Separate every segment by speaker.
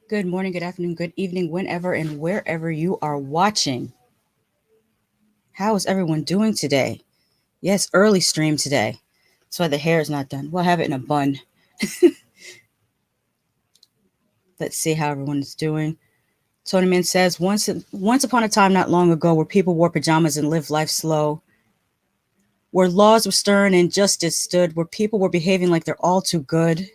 Speaker 1: Good morning, good afternoon, good evening, whenever and wherever you are watching. How is everyone doing today? Yes, early stream today. That's why the hair is not done. We'll have it in a bun. Let's see how everyone is doing. Tony Man says, once upon a time not long ago, where people wore pajamas and lived life slow, where laws were stern and justice stood, where people were behaving like they're all too good.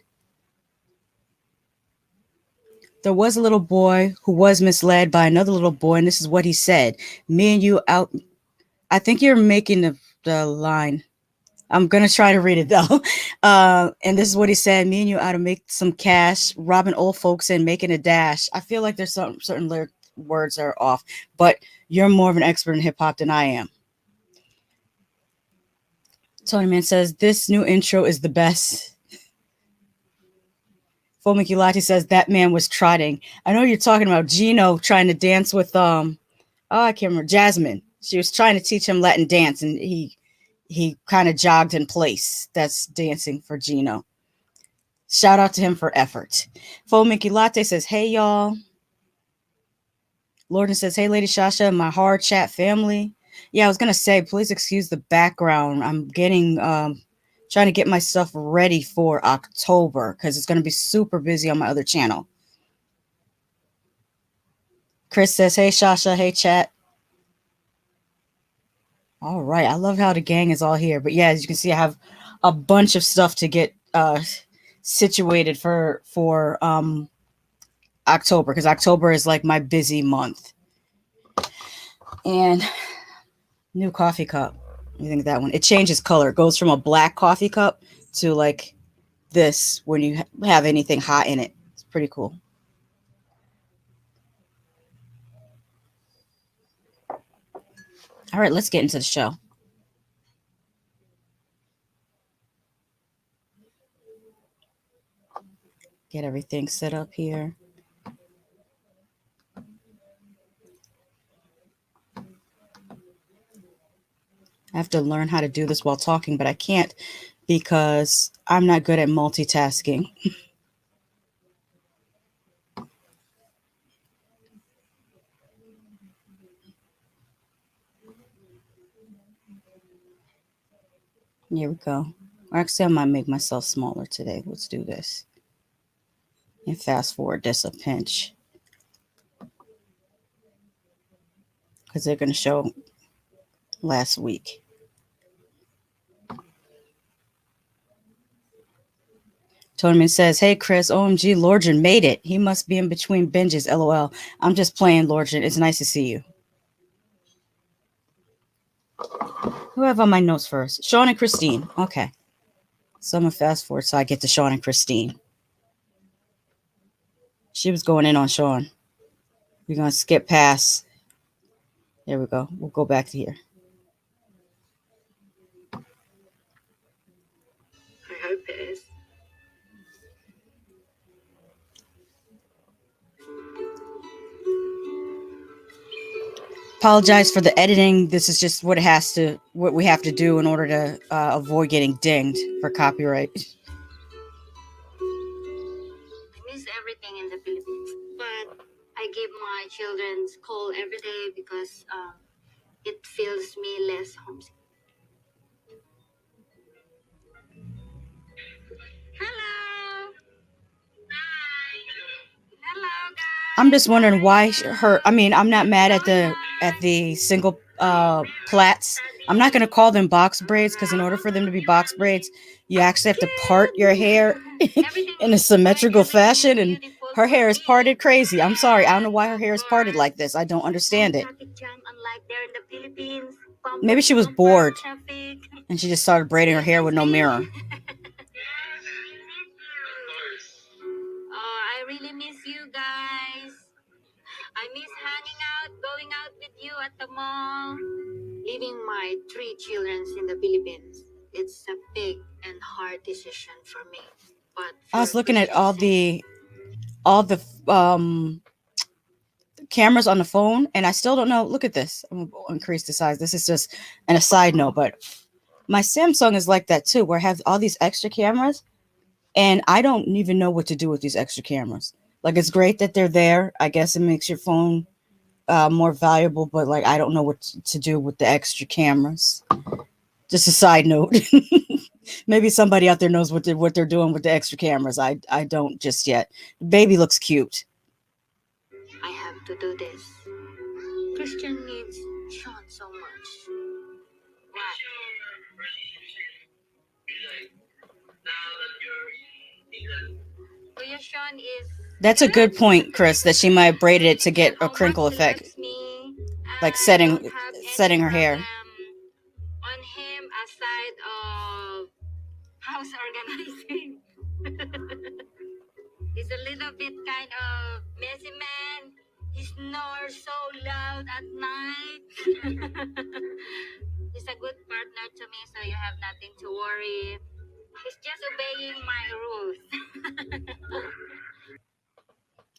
Speaker 1: There was a little boy who was misled by another little boy, and this is what he said. Me and you out. I think you're making the line. I'm going to try to read it, though. And this is what he said. Me and you out to make some cash, robbing old folks and making a dash. I feel like there's some certain lyric words are off, but you're more of an expert in hip-hop than I am. Tony Man says, this new intro is the best. Fomikilati says, that man was trotting. I know you're talking about Gino trying to dance with, I can't remember, Jasmine. She was trying to teach him Latin dance, and he kind of jogged in place. That's dancing for Gino. Shout out to him for effort. Mickey Latte says, hey, y'all. Lorden says, hey, Lady Shasha, my hard chat family. Yeah, I was going to say, please excuse the background. I'm getting, trying to get my stuff ready for October because it's going to be super busy on my other channel. Chris says, hey, Shasha, hey, chat. All right. I love how the gang is all here. But yeah, as you can see, I have a bunch of stuff to get situated for October, because October is like my busy month. And new coffee cup. You think that one? It changes color. It goes from a black coffee cup to like this when you have anything hot in it. It's pretty cool. All right, let's get into the show. Get everything set up here. I have to learn how to do this while talking, but I can't because I'm not good at multitasking. Here we go. Or actually, I might make myself smaller today. Let's do this. And fast forward this a pinch. because they're going to show last week. Toneman says, "Hey Chris, OMG, Lordran made it. He must be in between binges. LOL. I'm just playing, Lordran. It's nice to see you." Who have on my notes first? Shaun and Christine. Okay. So I'm going to fast forward so I get to Shaun and Christine. She was going in on Shaun. We're going to skip past. There we go. We'll go back to here.
Speaker 2: I hope it is.
Speaker 1: Apologize for the editing. This is just what we have to do in order to avoid getting dinged for copyright.
Speaker 2: I miss everything in the Philippines, but I give my children's call every day because it feels me less homesick. Hello. Hi. Hello, guys.
Speaker 1: I'm just wondering why her. I mean, I'm not mad at the single plaits. I'm not going to call them box braids because in order for them to be box braids, you actually have to part your hair in a symmetrical fashion, and her hair is parted crazy. I'm sorry, I don't know why her hair is parted like this. I don't understand it. Maybe she was bored and she just started braiding her hair with no mirror.
Speaker 2: Oh, I really miss you guys. I miss hanging out, going out with you at the mall. Leaving my 3 children in the Philippines, it's a big and hard decision for me. But
Speaker 1: I was looking at all the cameras on the phone, and I still don't know. Look at this. I'm gonna increase the size. This is just an aside note, but my Samsung is like that too, where I have all these extra cameras, and I don't even know what to do with these extra cameras. Like, it's great that they're there. I guess it makes your phone more valuable, but like I don't know what to do with the extra cameras. Just a side note. Maybe somebody out there knows what they're doing with the extra cameras. I don't just yet. The baby looks cute.
Speaker 2: I have to do this. Christian needs Shaun so much. What? Kuya Shaun is.
Speaker 1: That's a good point, Chris, that she might have braided it to get a crinkle effect, like setting her hair.
Speaker 2: On him aside of house organizing. He's a little bit kind of messy man. He snores so loud at night. He's a good partner to me, so you have nothing to worry. He's just obeying my rules.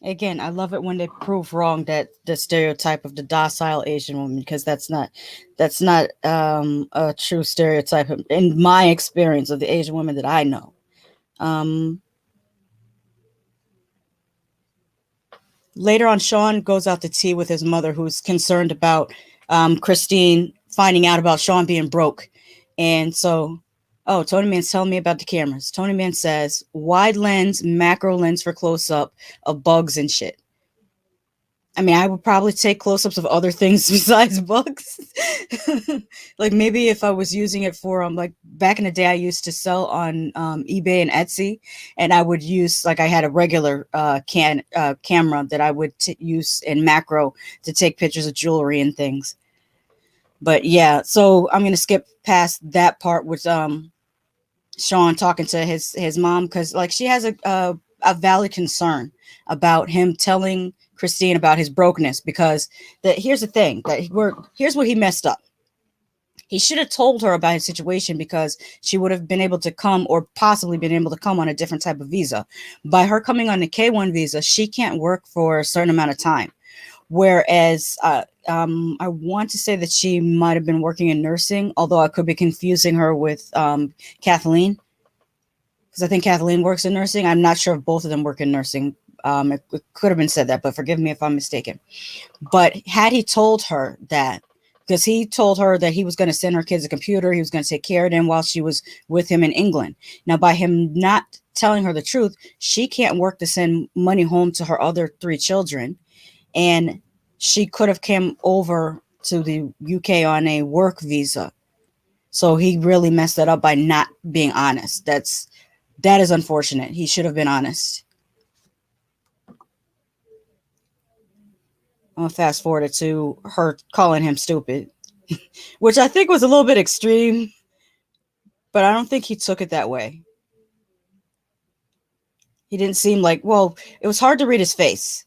Speaker 1: Again, I love it when they prove wrong that the stereotype of the docile Asian woman, because that's not a true stereotype in my experience of the Asian women that I know. Later on, Shaun goes out to tea with his mother, who's concerned about Christine finding out about Shaun being broke. And so, oh, Tony Man's telling me about the cameras. Tony Man says, wide lens, macro lens for close-up of bugs and shit. I mean, I would probably take close-ups of other things besides bugs. Like maybe if I was using it for like back in the day, I used to sell on eBay and Etsy, and I would use, like, I had a regular camera that I would use in macro to take pictures of jewelry and things. But yeah, so I'm gonna skip past that part with Shaun talking to his mom, because like she has a valid concern about him telling Christine about his brokenness, because here's the thing, here's what he messed up. He should have told her about his situation, because she would have been able to come, or possibly been able to come on a different type of visa. By her coming on the K1 visa, she can't work for a certain amount of time. Whereas I want to say that she might have been working in nursing, although I could be confusing her with Kathleen, because I think Kathleen works in nursing. I'm not sure if both of them work in nursing. It could have been said that, but forgive me if I'm mistaken. But had he told her that, because he told her that he was going to send her kids a computer, he was going to take care of them while she was with him in England. Now, by him not telling her the truth, she can't work to send money home to her other 3 children. And she could have come over to the UK on a work visa. So he really messed that up by not being honest. That is unfortunate. He should have been honest. I'm gonna fast forward it to her calling him stupid, which I think was a little bit extreme, but I don't think he took it that way. He didn't seem like, well, it was hard to read his face.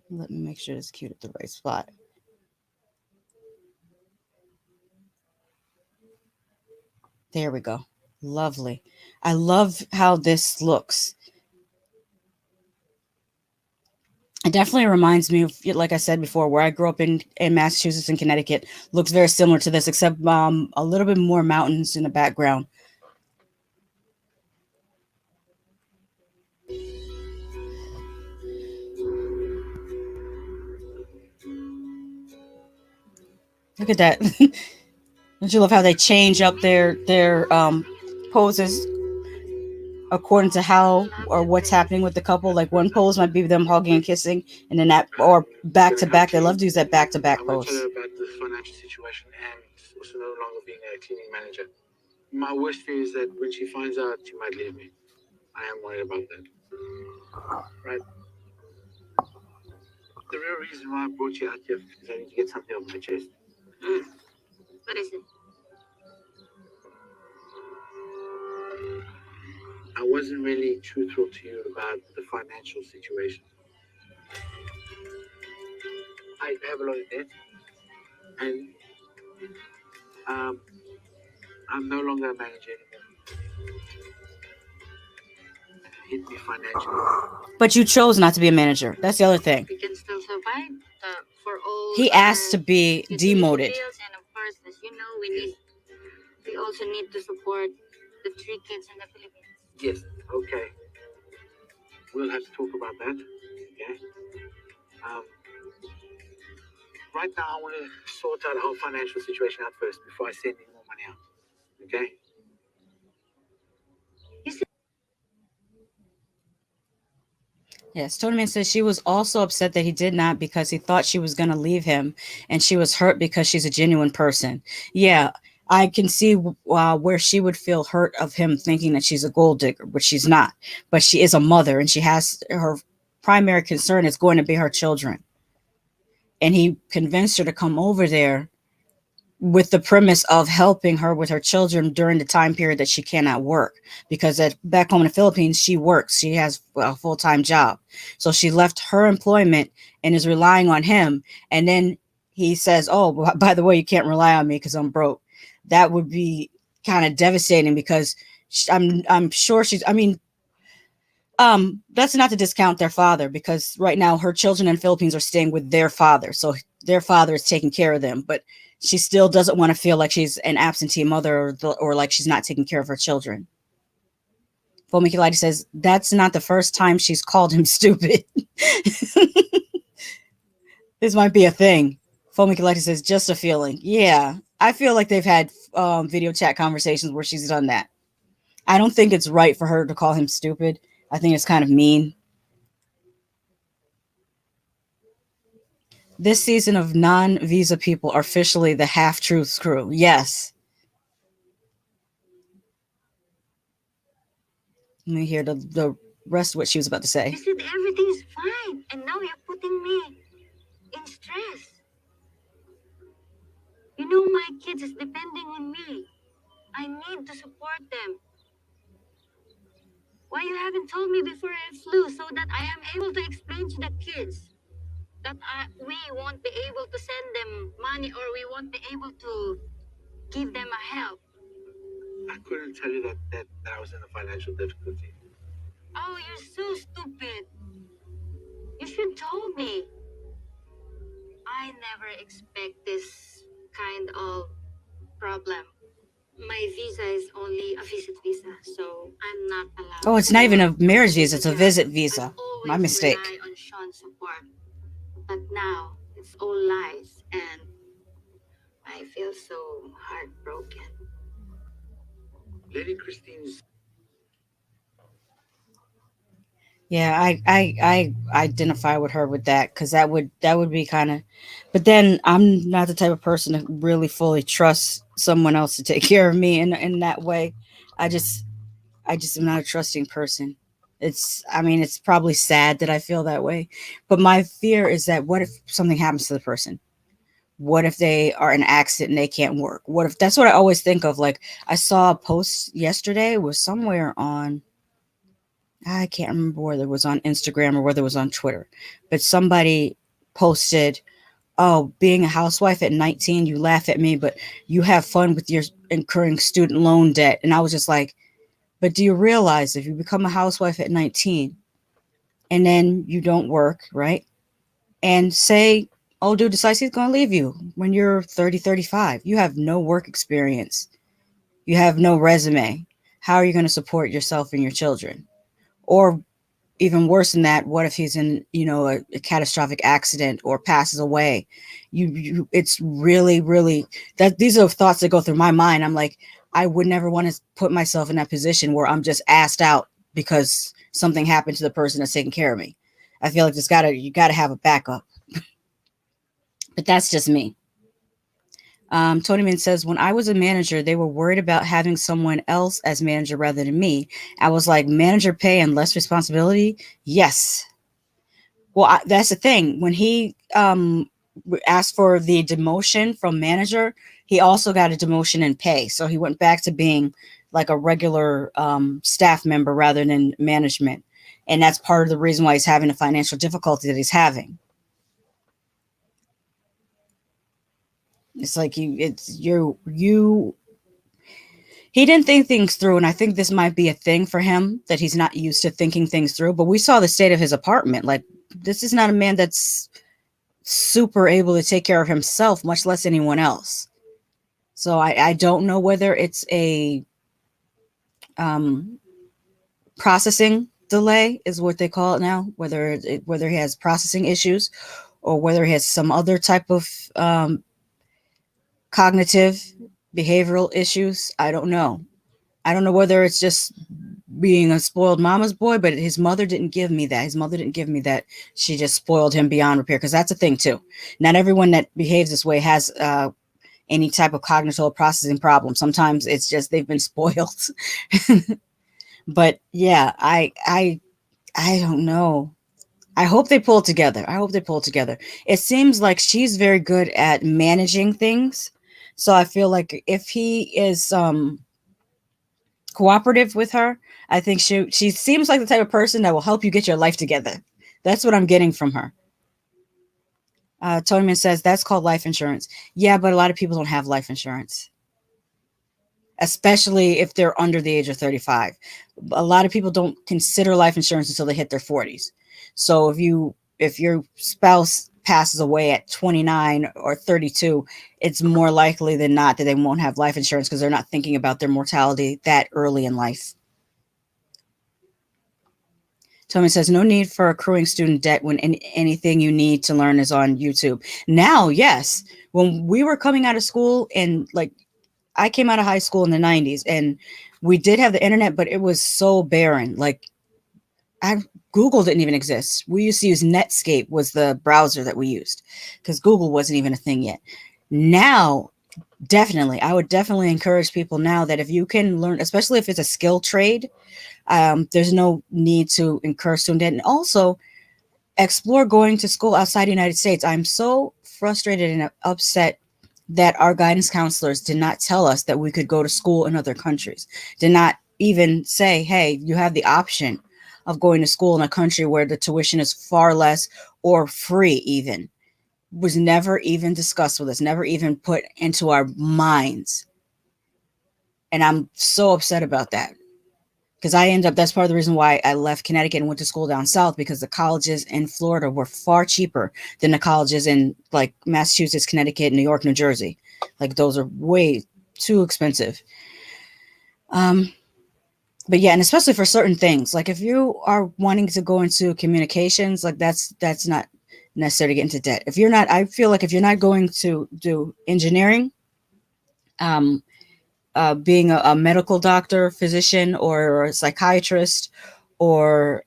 Speaker 1: Let me make sure it's cute at the right spot. There we go. Lovely. I love how this looks. It definitely reminds me of, like I said before, where I grew up in Massachusetts and Connecticut. Looks very similar to this, except a little bit more mountains in the background. Look at that. Don't you love how they change up their poses according to how or what's happening with the couple? Like one pose might be them hugging and kissing, and then that or back to back. They love to use that back to back
Speaker 2: I
Speaker 1: pose.
Speaker 2: tell her about the financial situation and also no longer being a cleaning manager. My worst fear is that when she finds out, she might leave me. I am worried about that. Right? The real reason why I brought you out here is I need to get something off my chest. What is it? I wasn't really truthful to you about the financial situation. I have a lot of debt, and um, I'm no longer a manager anymore. It hit me financially.
Speaker 1: But you chose not to be a manager. That's the other thing.
Speaker 2: We can still survive for all
Speaker 1: He asked to be demoted.
Speaker 2: bills, and of course, as you know, we also need to support the three kids in the Philippines. Yes. Okay. We'll have to talk about that. Okay. Um, right now, I want to sort out our financial situation out first before I send any more money out. Okay.
Speaker 1: Yes, Tony Man says she was also upset that he did not because he thought she was going to leave him, and she was hurt because she's a genuine person. Yeah, I can see where she would feel hurt of him thinking that she's a gold digger, which she's not. But she is a mother, and she has her primary concern is going to be her children. And he convinced her to come over there with the premise of helping her with her children during the time period that she cannot work, because back home in the Philippines she works, she has a full-time job, so she left her employment and is relying on him. And then he says, oh, by the way, you can't rely on me because I'm broke. That would be kind of devastating, because I'm sure she's, I mean, that's not to discount their father, because right now her children in the Philippines are staying with their father, so their father is taking care of them. But she still doesn't want to feel like she's an absentee mother, or like she's not taking care of her children. Fomikilati says that's not the first time she's called him stupid. This might be a thing. Fomikilati says just a feeling. Yeah, I feel like they've had video chat conversations where she's done that. I don't think it's right for her to call him stupid. I think it's kind of mean. This season of non-visa people are officially the half-truths crew. Yes. Let me hear the rest of what she was about to say.
Speaker 2: You said everything's fine, and now you're putting me in stress. You know my kids is depending on me. I need to support them. Why you haven't told me before I flew so that I am able to explain to the kids that we won't be able to send them money, or we won't be able to give them a help? I couldn't tell you that I was in a financial difficulty. Oh, you're so stupid. You should told me. I never expect this kind of problem. My visa is only a visit visa, so I'm not allowed.
Speaker 1: Oh, it's not even a marriage visa, it's a visit visa. My mistake.
Speaker 2: I rely on Shaun's support, but now it's all lies, and I feel so heartbroken. Lady Christine's.
Speaker 1: Yeah, I identify with her with that because that would be kind of, but then I'm not the type of person to really fully trust someone else to take care of me in that way. I just I just am not a trusting person. I mean, it's probably sad that I feel that way, but my fear is that what if something happens to the person? What if they are in an accident and they can't work? What if that's what I always think of? Like I saw a post yesterday, it was somewhere on, I can't remember whether it was on Instagram or whether it was on Twitter, but somebody posted, "Oh, being a housewife at 19, you laugh at me, but you have fun with your incurring student loan debt." And I was just like, "But do you realize if you become a housewife at 19 and then you don't work, right? And say, oh, dude decides he's going to leave you when you're 30, 35. You have no work experience. You have no resume. How are you going to support yourself and your children? Or even worse than that, what if he's in, a catastrophic accident or passes away? It's really, really, that these are thoughts that go through my mind. I'm like, I would never want to put myself in that position where I'm just asked out because something happened to the person that's taking care of me. I feel like you gotta have a backup, but that's just me. Tony Man says, when I was a manager, they were worried about having someone else as manager rather than me. I was like, manager pay and less responsibility? Yes. Well, that's the thing. When he asked for the demotion from manager, he also got a demotion in pay. So he went back to being like a regular staff member rather than management. And that's part of the reason why he's having the financial difficulty that he's having. It's like you he didn't think things through, and I think this might be a thing for him that he's not used to thinking things through. But we saw the state of his apartment. Like, this is not a man that's super able to take care of himself, much less anyone else. So I don't know whether it's a um, processing delay, is what they call it now. Whether he has processing issues, or whether he has some other type of cognitive behavioral issues. I don't know. I don't know whether it's just being a spoiled mama's boy, but his mother didn't give me that. His mother didn't give me that. She just spoiled him beyond repair, because that's a thing too. Not everyone that behaves this way has any type of cognitive processing problem. Sometimes it's just they've been spoiled. But yeah, I don't know. I hope they pull together. I hope they pull together. It seems like she's very good at managing things. So I feel like if he is cooperative with her, I think she seems like the type of person that will help you get your life together. That's what I'm getting from her. Tonyman says that's called life insurance. Yeah, but a lot of people don't have life insurance, especially if they're under the age of 35. A lot of people don't consider life insurance until they hit their 40s. So if your spouse passes away at 29 or 32, it's more likely than not that they won't have life insurance because they're not thinking about their mortality that early in life. Tommy says, no need for accruing student debt when anything you need to learn is on YouTube. Now, yes. When we were coming out of school, and like I came out of high school in the 90s, and we did have the internet, but it was so barren. Like, Google didn't even exist. We used to use Netscape was the browser that we used, because Google wasn't even a thing yet. Now, definitely, I would definitely encourage people now that if you can learn, especially if it's a skill trade, there's no need to incur student debt. And also explore going to school outside the United States. I'm so frustrated and upset that our guidance counselors did not tell us that we could go to school in other countries, did not even say, hey, you have the option of going to school in a country where the tuition is far less or free. Even was never even discussed with us, never even put into our minds. And I'm so upset about that, because that's part of the reason why I left Connecticut and went to school down south, because the colleges in Florida were far cheaper than the colleges in like Massachusetts, Connecticut, New York, New Jersey. Like, those are way too expensive. Um, but yeah, and especially for certain things, like if you are wanting to go into communications, like that's not necessary to get into debt. If you're not, I feel like if you're not going to do engineering, being a medical doctor, physician, or a psychiatrist, or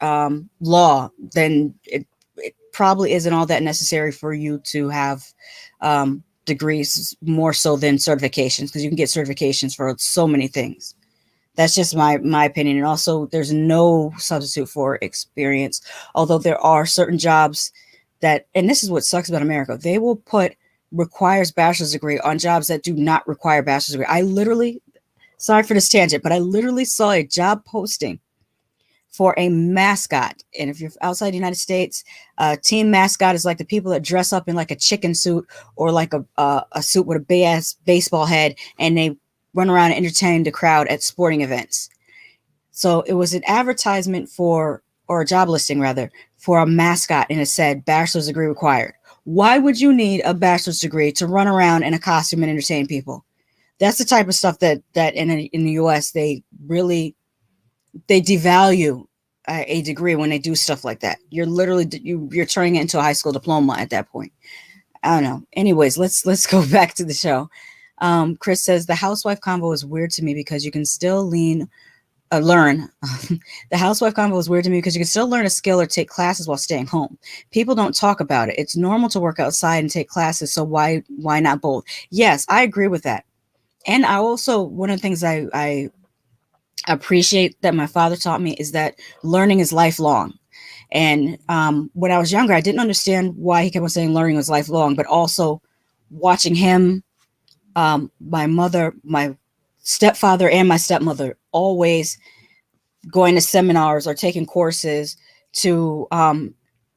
Speaker 1: law, then it probably isn't all that necessary for you to have degrees more so than certifications, because you can get certifications for so many things. That's just my opinion. And also, there's no substitute for experience. Although there are certain jobs that, and this is what sucks about America, they will put requires bachelor's degree on jobs that do not require bachelor's degree. I literally, sorry for this tangent, but I literally saw a job posting for a mascot. And if you're outside the United States, team mascot is like the people that dress up in like a chicken suit or like a suit with a big ass baseball head, and they run around and entertain the crowd at sporting events. So it was an advertisement for, or a job listing rather, for a mascot, and it said bachelor's degree required. Why would you need a bachelor's degree to run around in a costume and entertain people? That's the type of stuff that in the US they devalue a degree when they do stuff like that. You're literally you're turning it into a high school diploma at that point. I don't know. Anyways, let's go back to the show. Chris says the housewife convo is weird to me because you can still learn. The housewife convo is weird to me because you can still learn a skill or take classes while staying home. People don't talk about it. It's normal to work outside and take classes, so why not both? Yes, I agree with that. And I also, one of the things I appreciate that my father taught me is that learning is lifelong. And when I was younger, I didn't understand why he kept on saying learning was lifelong, but also watching him, my mother, my stepfather, and my stepmother always going to seminars or taking courses to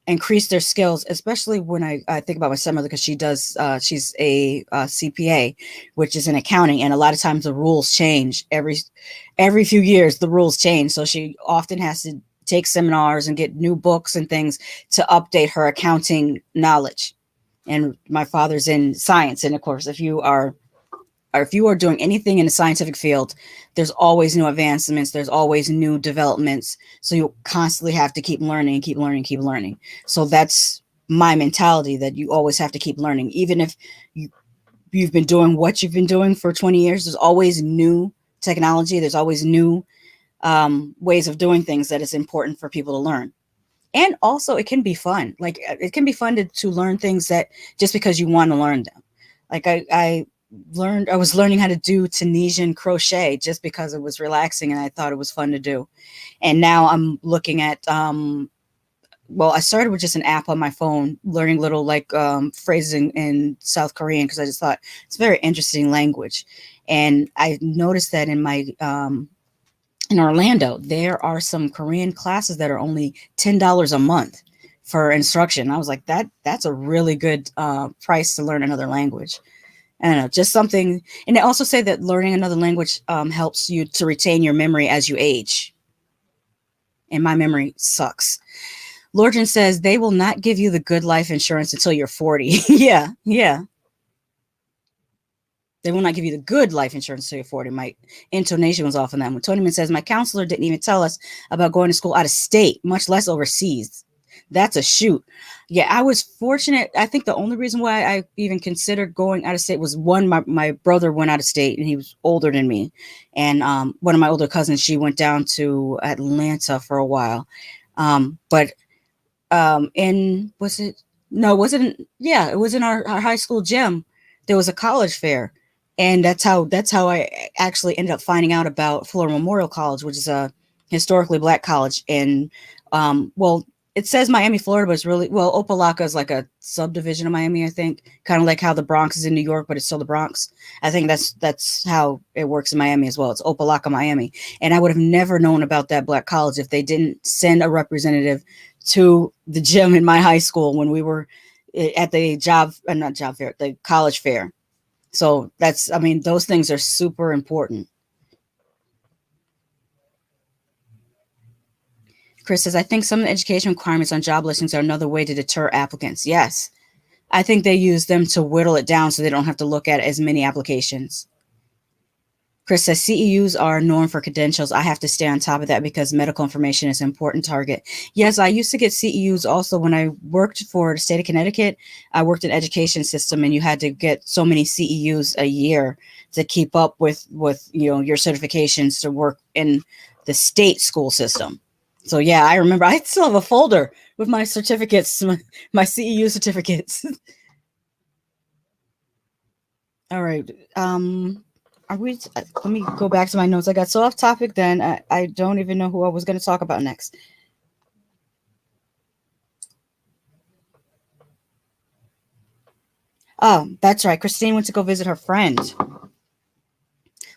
Speaker 1: increase their skills, especially when I think about my stepmother, because she's a CPA, which is in accounting, and a lot of times the rules change every few years. The rules change, so she often has to take seminars and get new books and things to update her accounting knowledge. And my father's in science, and of course, if you are doing anything in the scientific field, there's always new advancements, there's always new developments. So you constantly have to keep learning, keep learning, keep learning. So that's my mentality, that you always have to keep learning. Even if you've been doing what you've been doing for 20 years, there's always new technology, there's always new ways of doing things that is important for people to learn. And also it can be fun. Like it can be fun to learn things that just because you want to learn them. Like I was learning how to do Tunisian crochet just because it was relaxing and I thought it was fun to do. And now I'm looking at I started with just an app on my phone, learning little like phrases in South Korean, because I just thought it's a very interesting language. And I noticed that in Orlando, there are some Korean classes that are only $10 a month for instruction. I was like, that's a really good price to learn another language. I don't know, just something. And they also say that learning another language helps you to retain your memory as you age. And my memory sucks. Lorgen says they will not give you the good life insurance until you're 40. Yeah. They will not give you the good life insurance until you're 40. My intonation was off on that one. Tonyman says my counselor didn't even tell us about going to school out of state, much less overseas. That's a shoot. Yeah, I was fortunate. I think the only reason why I even considered going out of state was one, my brother went out of state and he was older than me. And one of my older cousins, she went down to Atlanta for a while. But it was in our high school gym. There was a college fair. And that's how I actually ended up finding out about Florida Memorial College, which is a historically Black college. And it says Miami, Florida, but it's really, Opelika is like a subdivision of Miami, I think. Kind of like how the Bronx is in New York, but it's still the Bronx. I think that's how it works in Miami as well. It's Opelika, Miami. And I would have never known about that Black college if they didn't send a representative to the gym in my high school when we were at the the college fair. So those things are super important. Chris says, I think some of the education requirements on job listings are another way to deter applicants. Yes. I think they use them to whittle it down so they don't have to look at as many applications. Chris says, CEUs are known for credentials. I have to stay on top of that because medical information is an important target. Yes, I used to get CEUs also when I worked for the state of Connecticut. I worked in education system, and you had to get so many CEUs a year to keep up with your certifications to work in the state school system. So yeah, I remember I still have a folder with my certificates, my CEU certificates. All right. Are we? Let me go back to my notes. I got so off topic. Then I don't even know who I was going to talk about next. Oh, that's right. Christine went to go visit her friend,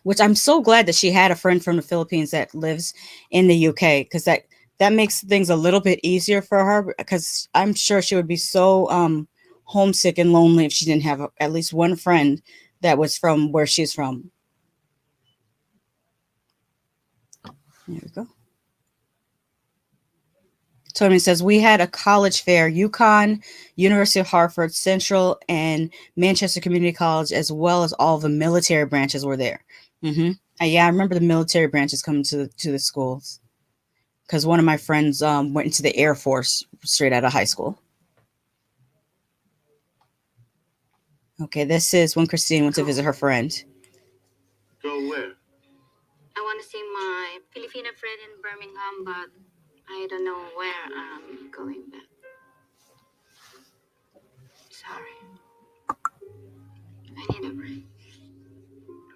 Speaker 1: which I'm so glad that she had a friend from the Philippines that lives in the UK, because that makes things a little bit easier for her, because I'm sure she would be so homesick and lonely if she didn't have at least one friend that was from where she's from. There we go. Tony says we had a college fair, UConn, University of Hartford, Central, and Manchester Community College, as well as all the military branches were there. Mm-hmm. Yeah, I remember the military branches coming to the schools, because one of my friends went into the Air Force straight out of high school. Okay, this is when Christine went to visit her friend.
Speaker 2: Go where? I want to see my Filipino friend in Birmingham, but I don't know where I'm going back. Sorry. I need a break.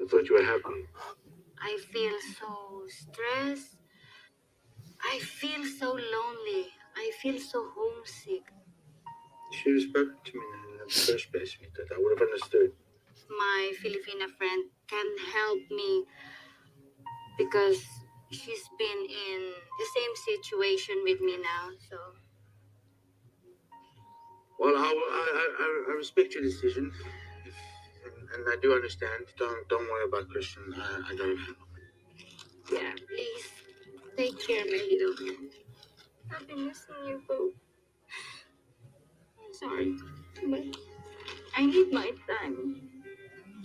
Speaker 2: I thought you were happy. I feel so stressed. I feel so lonely. I feel so homesick. You should have spoken to me in the first place, that I would have understood. My Filipina friend can help me because she's been in the same situation with me now. So, well, I respect your decision, if, and I do understand. Don't worry about Christian. I got it. Yeah, please take care, my little friend. I've been missing you both. I'm sorry, but I need my time.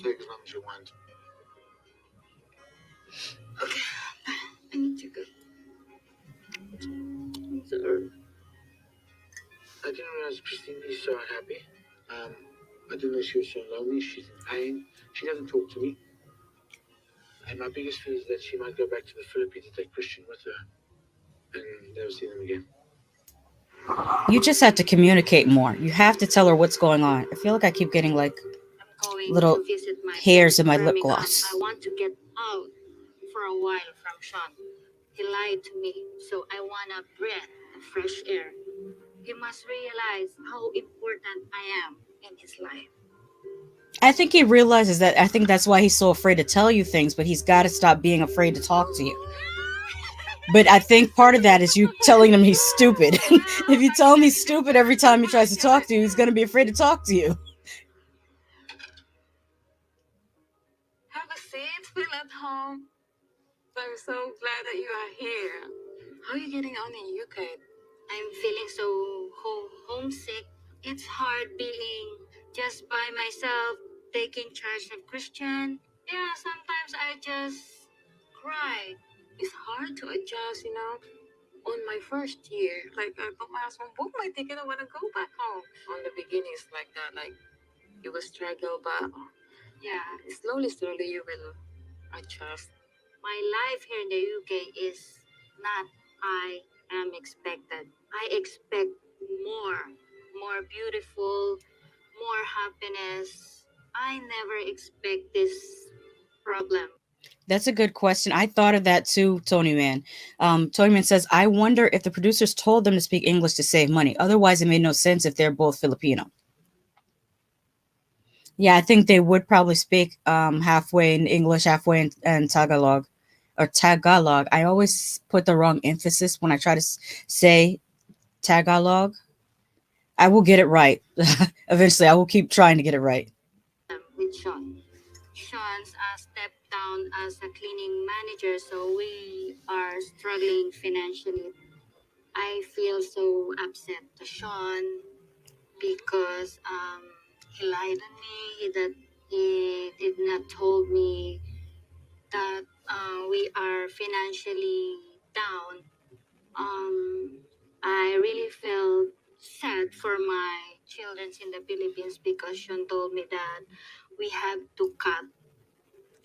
Speaker 2: Take as long as you want. Okay, I need to go. I'm sorry. I didn't realize Christine is so unhappy. Um, I didn't know she was so lonely. She's in pain. She doesn't talk to me. And my biggest fear is that she might go back to the Philippines and take Christian with her and never see them again.
Speaker 1: You just have to communicate more. You have to tell her what's going on. I feel like I keep getting like little hairs in my lip gloss.
Speaker 2: I want to get out for a while from Shaun. He lied to me, so I want a breath of fresh air. He must realize how important I am in his life.
Speaker 1: I think he realizes that. I think that's why he's so afraid to tell you things, but he's got to stop being afraid to talk to you. But I think part of that is you telling him he's stupid. If you tell him he's stupid every time he tries to talk to you, he's going to be afraid to talk to you.
Speaker 2: Have a seat, feel at home. I'm so glad that you are here. How are you getting on in UK? I'm feeling so homesick. It's hard being just by myself, taking charge of Christian. Yeah, sometimes I just cry. It's hard to adjust, on my first year. Like, I told my husband, book my ticket, I want to go back home. On the beginning, it's like that. Like, you will struggle, but yeah, slowly, you will adjust. My life here in the UK is not I am expected. I expect more beautiful, more happiness. I never expect this problem.
Speaker 1: That's a good question. I thought of that too, Tony Man. Tony Man says, I wonder if the producers told them to speak English to save money. Otherwise, it made no sense if they're both Filipino. Yeah, I think they would probably speak halfway in English, halfway in Tagalog or Tagalog. I always put the wrong emphasis when I try to say Tagalog. I will get it right. Eventually, I will keep trying to get it right.
Speaker 2: With Shaun. Shaun's stepped down as a cleaning manager, so we are struggling financially. I feel so upset to Shaun because he lied on me. He did not told me that we are financially down. I really felt sad for my children in the Philippines because Sean told me that we have to cut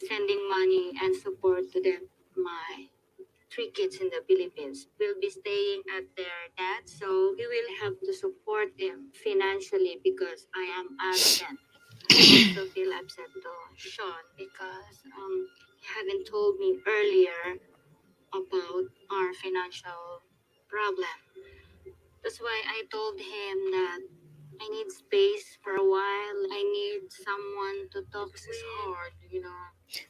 Speaker 2: sending money and support to them. My three kids in the Philippines. We'll be staying at their dad, so we will have to support them financially because I am absent. I also feel upset to Sean because he hadn't told me earlier about our financial problem. That's why I told him that I need space for a while. I need someone to talk with. It's hard, you know.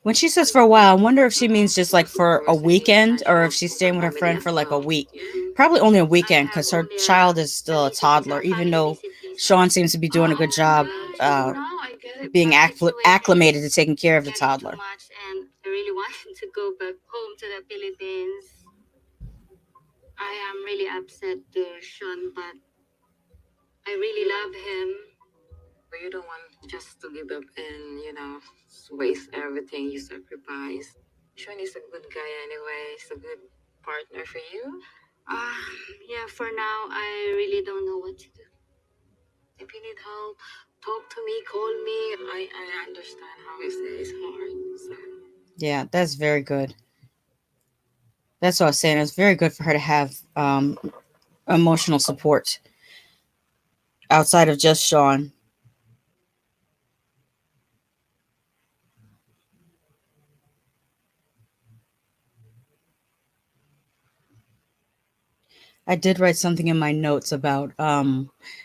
Speaker 1: When she says for a while, I wonder if she means just like
Speaker 2: Of
Speaker 1: for a
Speaker 2: course, I need
Speaker 1: weekend or if
Speaker 2: help
Speaker 1: she's
Speaker 2: from my
Speaker 1: staying with her
Speaker 2: family
Speaker 1: friend for
Speaker 2: as
Speaker 1: like a
Speaker 2: well.
Speaker 1: week.
Speaker 2: Yeah.
Speaker 1: Probably only a
Speaker 2: I
Speaker 1: weekend
Speaker 2: have
Speaker 1: because her
Speaker 2: only
Speaker 1: child is
Speaker 2: a
Speaker 1: still a
Speaker 2: limited visa,
Speaker 1: toddler, even
Speaker 2: family
Speaker 1: though
Speaker 2: visit visa.
Speaker 1: Sean seems to be doing a good job
Speaker 2: But now I get it.
Speaker 1: being
Speaker 2: The situation
Speaker 1: acclimated to
Speaker 2: is
Speaker 1: taking care of the
Speaker 2: getting too
Speaker 1: toddler.
Speaker 2: much, and I really wanted to go back home to the Philippines. I am really upset to Sean, but I really love him. But you don't want just to give up and, waste everything you sacrifice. Sean is a good guy anyway. He's a good partner for you. Uh, yeah, for now, I really don't know what to do. If you need help, talk to me, call me. I understand how it's hard. So.
Speaker 1: Yeah, that's very good. That's what I was saying. It's very good for her to have emotional support outside of just Sean. I did write something in my notes about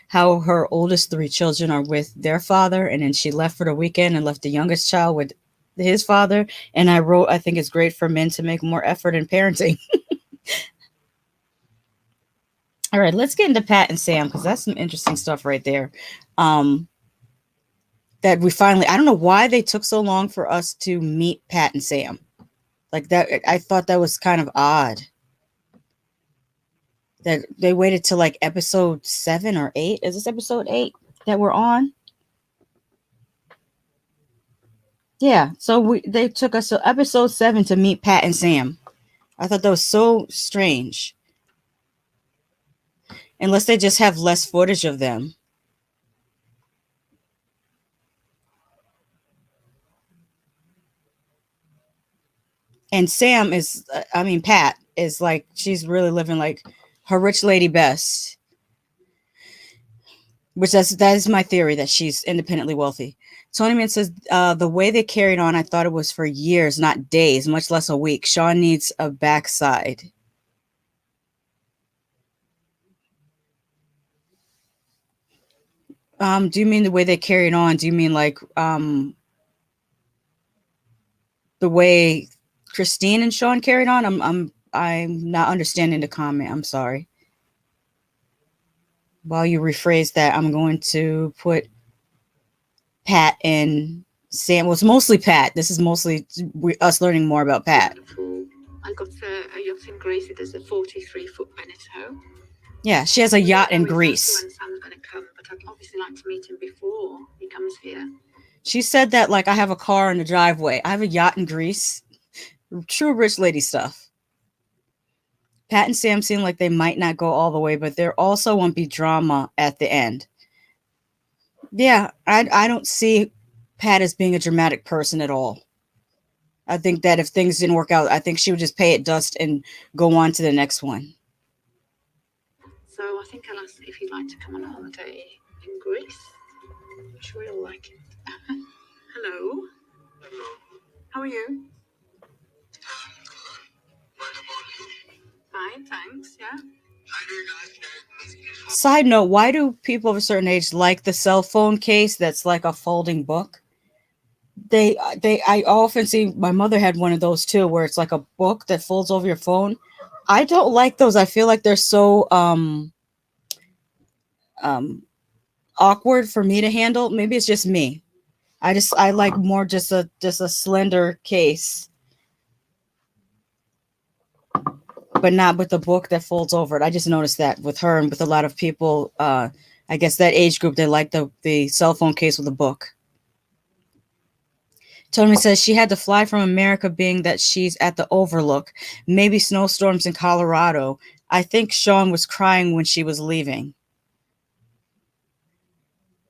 Speaker 1: how her oldest three children are with their father, and then she left for the weekend and left the youngest child with his father. And I wrote, I think it's great for men to make more effort in parenting. All right, let's get into Pat and Sam because that's some interesting stuff right there. Um, that we finally, I don't know why they took so long for us to meet Pat and Sam. Like that, I thought that was kind of odd that they waited till like episode 7 or 8. Is this episode 8 that we're on? Yeah, so they took us to episode 7 to meet Pat and Sam. I thought that was so strange. Unless they just have less footage of them. And Sam is, I mean, Pat is like, she's really living like her rich lady best. Which that is my theory that she's independently wealthy. Tony Man says the way they carried on, I thought it was for years, not days, much less a week. Shaun needs a backside. Do you mean the way they carried on? Do you mean like the way Christine and Shaun carried on? I'm not understanding the comment. I'm sorry. While you rephrase that, I'm going to put Pat and Sam. Well, it's mostly Pat. This is mostly us learning more about Pat.
Speaker 2: Wonderful. I got a yacht in Greece. There's a 43-foot Veneto.
Speaker 1: Yeah, she has a yacht in Greece.
Speaker 2: When Sam's going to come, but I'd obviously like to meet him before he comes here.
Speaker 1: She said that like I have a car in the driveway. I have a yacht in Greece. True rich lady stuff. Pat and Sam seem like they might not go all the way, but there also won't be drama at the end. Yeah, I don't see Pat as being a dramatic person at all. I think that if things didn't work out, I think she would just pay it dust and go on to the next one.
Speaker 2: So I think I'll ask if you'd like to come on a holiday in Greece. I'm sure you'll like it. Hello. Hello. How are you? Fine, thanks. Yeah.
Speaker 1: Side note, why do people of a certain age like the cell phone case that's like a folding book? I often see my mother had one of those too, where it's like a book that folds over your phone. I don't like those. I feel like they're so um awkward for me to handle. Maybe it's just me. I like more just a slender case, but not with the book that folds over it. I just noticed that with her and with a lot of people. I guess that age group, they like the cell phone case with a book. Tony says she had to fly from America, being that she's at the Overlook. Maybe snowstorms in Colorado. I think Shaun was crying when she was leaving.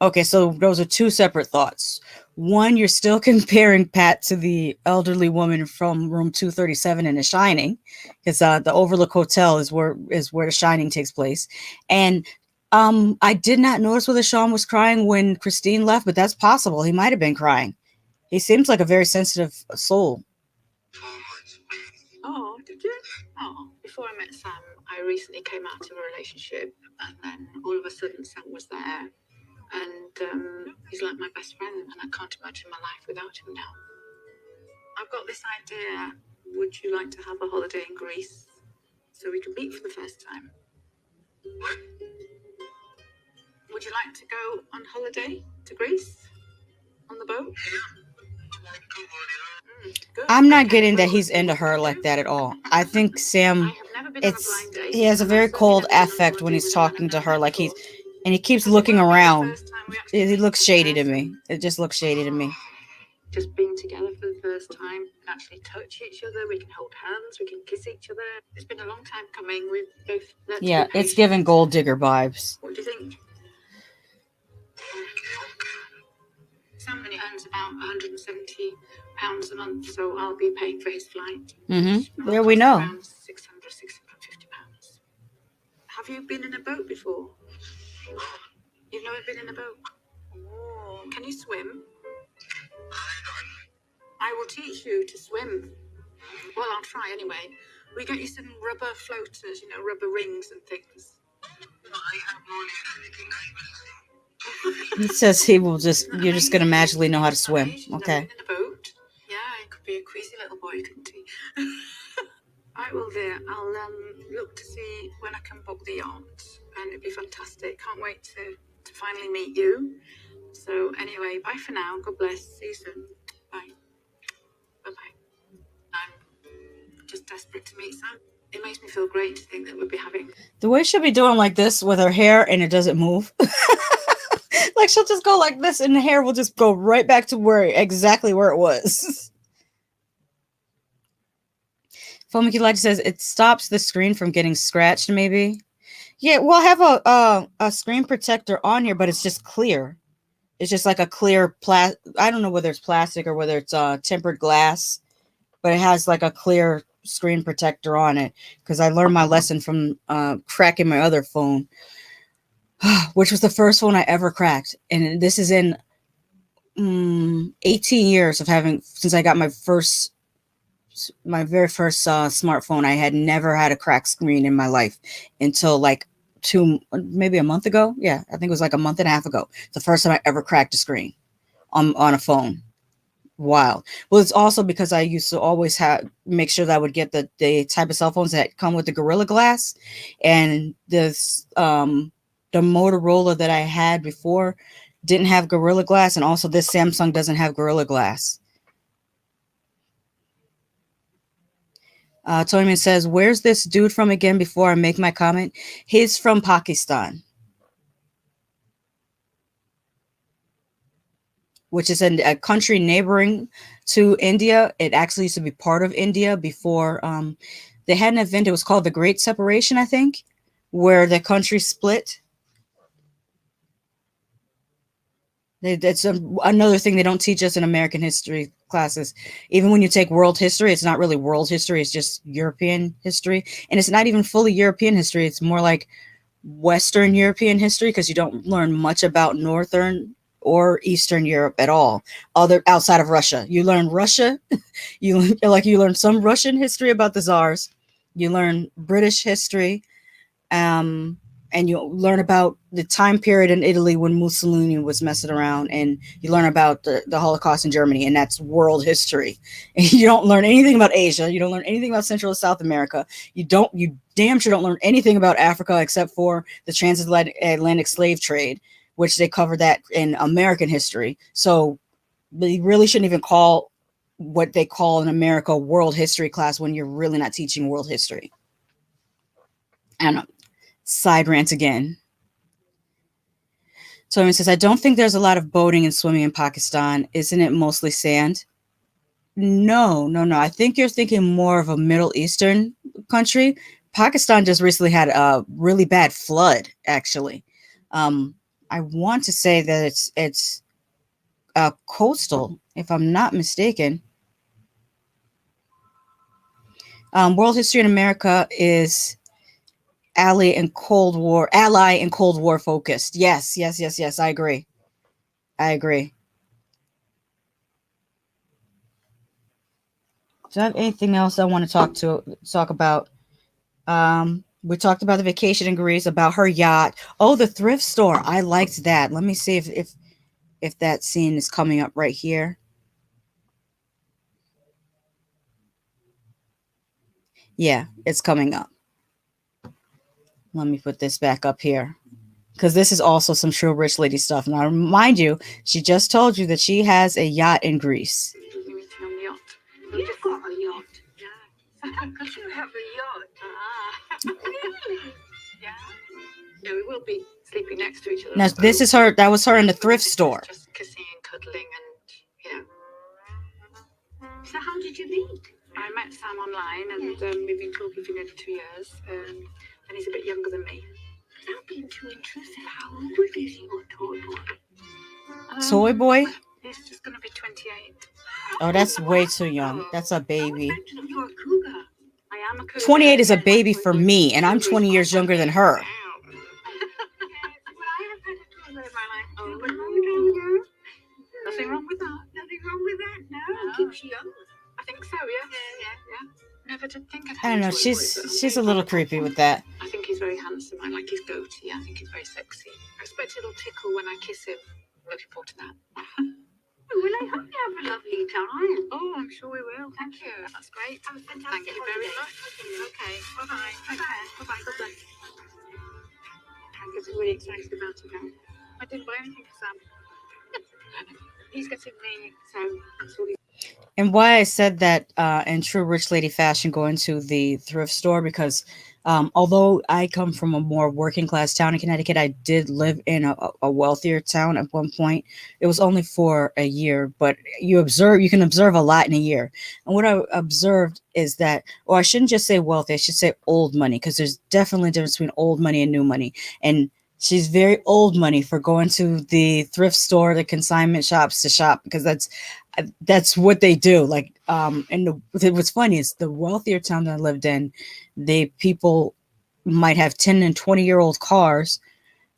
Speaker 1: Okay, so those are two separate thoughts. One, you're still comparing Pat to the elderly woman from room 237 in The Shining, because the Overlook Hotel is where The Shining takes place. And I did not notice whether Shaun was crying when Christine left, but that's possible. He might have been crying. He seems like a very sensitive soul.
Speaker 2: Oh, did you? Oh, before I met Sam, I recently came out of a relationship, and then all of a sudden Sam was there, and he's like my best friend, and I can't imagine my life without him now. I've got this idea. Would you like to have a holiday in Greece so we can meet for the first time? Would you like to go on holiday to Greece on the boat? Good.
Speaker 1: I'm not
Speaker 2: Okay,
Speaker 1: getting that
Speaker 2: well,
Speaker 1: he's
Speaker 2: see
Speaker 1: into
Speaker 2: what we
Speaker 1: her
Speaker 2: can
Speaker 1: like
Speaker 2: do.
Speaker 1: that at all. I think
Speaker 2: I
Speaker 1: Sam,
Speaker 2: have never been on a
Speaker 1: it's
Speaker 2: blind date,
Speaker 1: he has a
Speaker 2: and I've
Speaker 1: very
Speaker 2: certainly
Speaker 1: cold
Speaker 2: never been on
Speaker 1: affect when
Speaker 2: holiday
Speaker 1: he's
Speaker 2: with a man
Speaker 1: talking
Speaker 2: I've
Speaker 1: to
Speaker 2: never
Speaker 1: her.
Speaker 2: met
Speaker 1: Like
Speaker 2: before.
Speaker 1: and he keeps
Speaker 2: Because it
Speaker 1: looking
Speaker 2: won't be the
Speaker 1: around.
Speaker 2: first time we actually
Speaker 1: He
Speaker 2: meet
Speaker 1: looks
Speaker 2: in
Speaker 1: shady to
Speaker 2: person.
Speaker 1: me. It just looks shady to me.
Speaker 2: Just being together for the first time, we can actually touch each other, we can hold hands, we can kiss each other. It's been a long time coming. We've both learned to
Speaker 1: Yeah,
Speaker 2: be
Speaker 1: it's
Speaker 2: patient.
Speaker 1: giving gold digger vibes.
Speaker 2: What do you think? Sam only earns about £170 a month, so I'll be paying for his flight.
Speaker 1: There we know.
Speaker 2: Around £650. Have you been in a boat before? You've never been in a boat? Oh, can you swim? I will teach you to swim. Well, I'll try anyway. We get you some rubber floaters, rubber rings and things.
Speaker 1: He says you're just gonna magically know how to swim.
Speaker 2: He's never
Speaker 1: Okay.
Speaker 2: been in a boat. Yeah, he could be a crazy little boy, couldn't he? Right, well, dear, I'll look to see when I can book the yacht, and it'd be fantastic. Can't wait to finally meet you. So, anyway, bye for now. God bless. See you soon. Bye. Bye-bye. I'm just desperate to meet Sam. It makes me feel great to think that we'll be having...
Speaker 1: The way she'll be doing like this with her hair and it doesn't move. Like she'll just go like this and the hair will just go right back to exactly where it was. Fomicky Light says it stops the screen from getting scratched, maybe. Yeah, we'll have a screen protector on here, but it's just clear. It's just like a clear I don't know whether it's plastic or whether it's tempered glass, but it has like a clear screen protector on it because I learned my lesson from cracking my other phone, which was the first phone I ever cracked, and this is in 18 years of having since I got my very first smartphone. I had never had a cracked screen in my life until like maybe a month ago. Yeah, I think it was like a month and a half ago. The first time I ever cracked a screen on a phone. Wild. Well, it's also because I used to always make sure that I would get the type of cell phones that come with the Gorilla Glass, and this the Motorola that I had before didn't have Gorilla Glass, and also this Samsung doesn't have Gorilla Glass. Toyman says, "Where's this dude from again?" Before I make my comment, he's from Pakistan, which is a country neighboring to India. It actually used to be part of India before they had an event. It was called the Great Separation, I think, where the country split. That's another thing they don't teach us in American history classes. Even when you take world history, it's not really world history. It's just European history. And it's not even fully European history. It's more like Western European history because you don't learn much about Northern or Eastern Europe at all, outside of Russia. You learn Russia, you learn some Russian history about the czars, you learn British history, and you learn about the time period in Italy when Mussolini was messing around, and you learn about the Holocaust in Germany, and that's world history. And you don't learn anything about Asia. You don't learn anything about Central or South America. You damn sure don't learn anything about Africa except for the transatlantic slave trade, which they covered that in American history. So they really shouldn't even call what they call in America world history class when you're really not teaching world history. I don't know. Side rant again. Toyman says, I don't think there's a lot of boating and swimming in Pakistan. Isn't it mostly sand? No. I think you're thinking more of a Middle Eastern country. Pakistan just recently had a really bad flood, actually. I want to say that it's coastal, if I'm not mistaken. World history in America is ally and Cold War focused. Yes, yes, yes, yes. I agree. I agree. Do I have anything else I want to talk about? We talked about the vacation in Greece, about her yacht. Oh, the thrift store. I liked that. Let me see if that scene is coming up right here. Yeah, it's coming up. Let me put this back up here because this is also some true rich lady stuff. Now, remind you, she just told you that she has a yacht in Greece.
Speaker 2: On the yacht. You've got a yacht. Yeah. Because you have a yacht. Really? Yeah. Yeah, we will be sleeping next to each other.
Speaker 1: Now, this is her. That was her in the thrift store.
Speaker 2: Just kissing and cuddling and, you know. So how did you meet? I met Sam online and we've been talking for nearly 2 years. And he's a bit younger than me. Without being too intrusive, how old is your toy boy?
Speaker 1: Toy boy?
Speaker 2: He's just going to be 28.
Speaker 1: Oh, that's way too young. That's a baby.
Speaker 2: You're a cougar. I am a cougar.
Speaker 1: 28 is a baby for me, and I'm 20 years younger than her.
Speaker 2: Well, I have had a cougar in my life too, but nothing wrong with that. Nothing wrong with that. No, it keeps you young. I think so. Yeah. Never did think I'd
Speaker 1: I don't know. She's a little creepy with that.
Speaker 2: I think he's very handsome. I like his goatee. I think he's very sexy. I expect it'll tickle when I kiss him. I'm looking forward to that. Well, I hope you have a lovely time. Oh, I'm sure we will. Thank you. That's great. Have a fantastic Thank you very much. Okay. Bye-bye. Take care. Bye-bye. God bless. I'm getting really excited about it now. I didn't buy anything for Sam. He's getting me, so that's all he's...
Speaker 1: And why I said that in true rich lady fashion, going to the thrift store, because although I come from a more working class town in Connecticut, I did live in a wealthier town at one point. It was only for a year, but you can observe a lot in a year. And what I observed is that, or I shouldn't just say wealthy, I should say old money, because there's definitely a difference between old money and new money. And she's very old money for going to the thrift store, the consignment shops to shop, because that's what they do. Like, and what's funny is the wealthier town that I lived in, the people might have 10 and 20-year-old cars.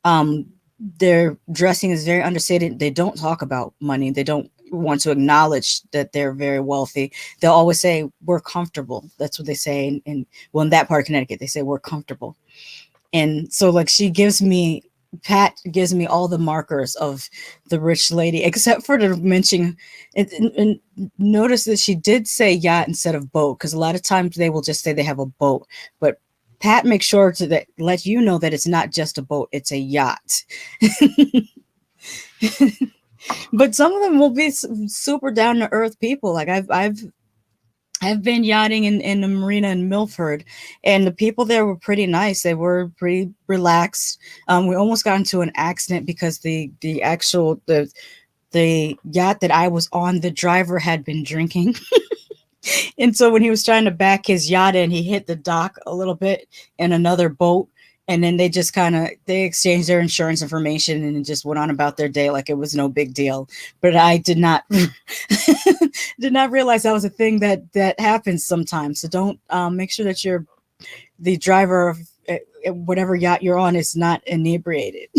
Speaker 1: Their dressing is very understated. They don't talk about money. They don't want to acknowledge that they're very wealthy. They'll always say, we're comfortable. That's what they say. And well, in that part of Connecticut, they say we're comfortable. And so like Pat gives me all the markers of the rich lady, except for the mention. And notice that she did say yacht instead of boat, because a lot of times they will just say they have a boat. But Pat makes sure to let you know that it's not just a boat; it's a yacht. But some of them will be super down to earth people. Like I've been yachting in the marina in Milford, and the people there were pretty nice. They were pretty relaxed. We almost got into an accident because the yacht that I was on, the driver had been drinking. And so when he was trying to back his yacht in, he hit the dock a little bit in another boat. And then they exchanged their insurance information and just went on about their day like it was no big deal. But I did not did not realize that was a thing that happens sometimes. So don't make sure that the driver of whatever yacht you're on is not inebriated.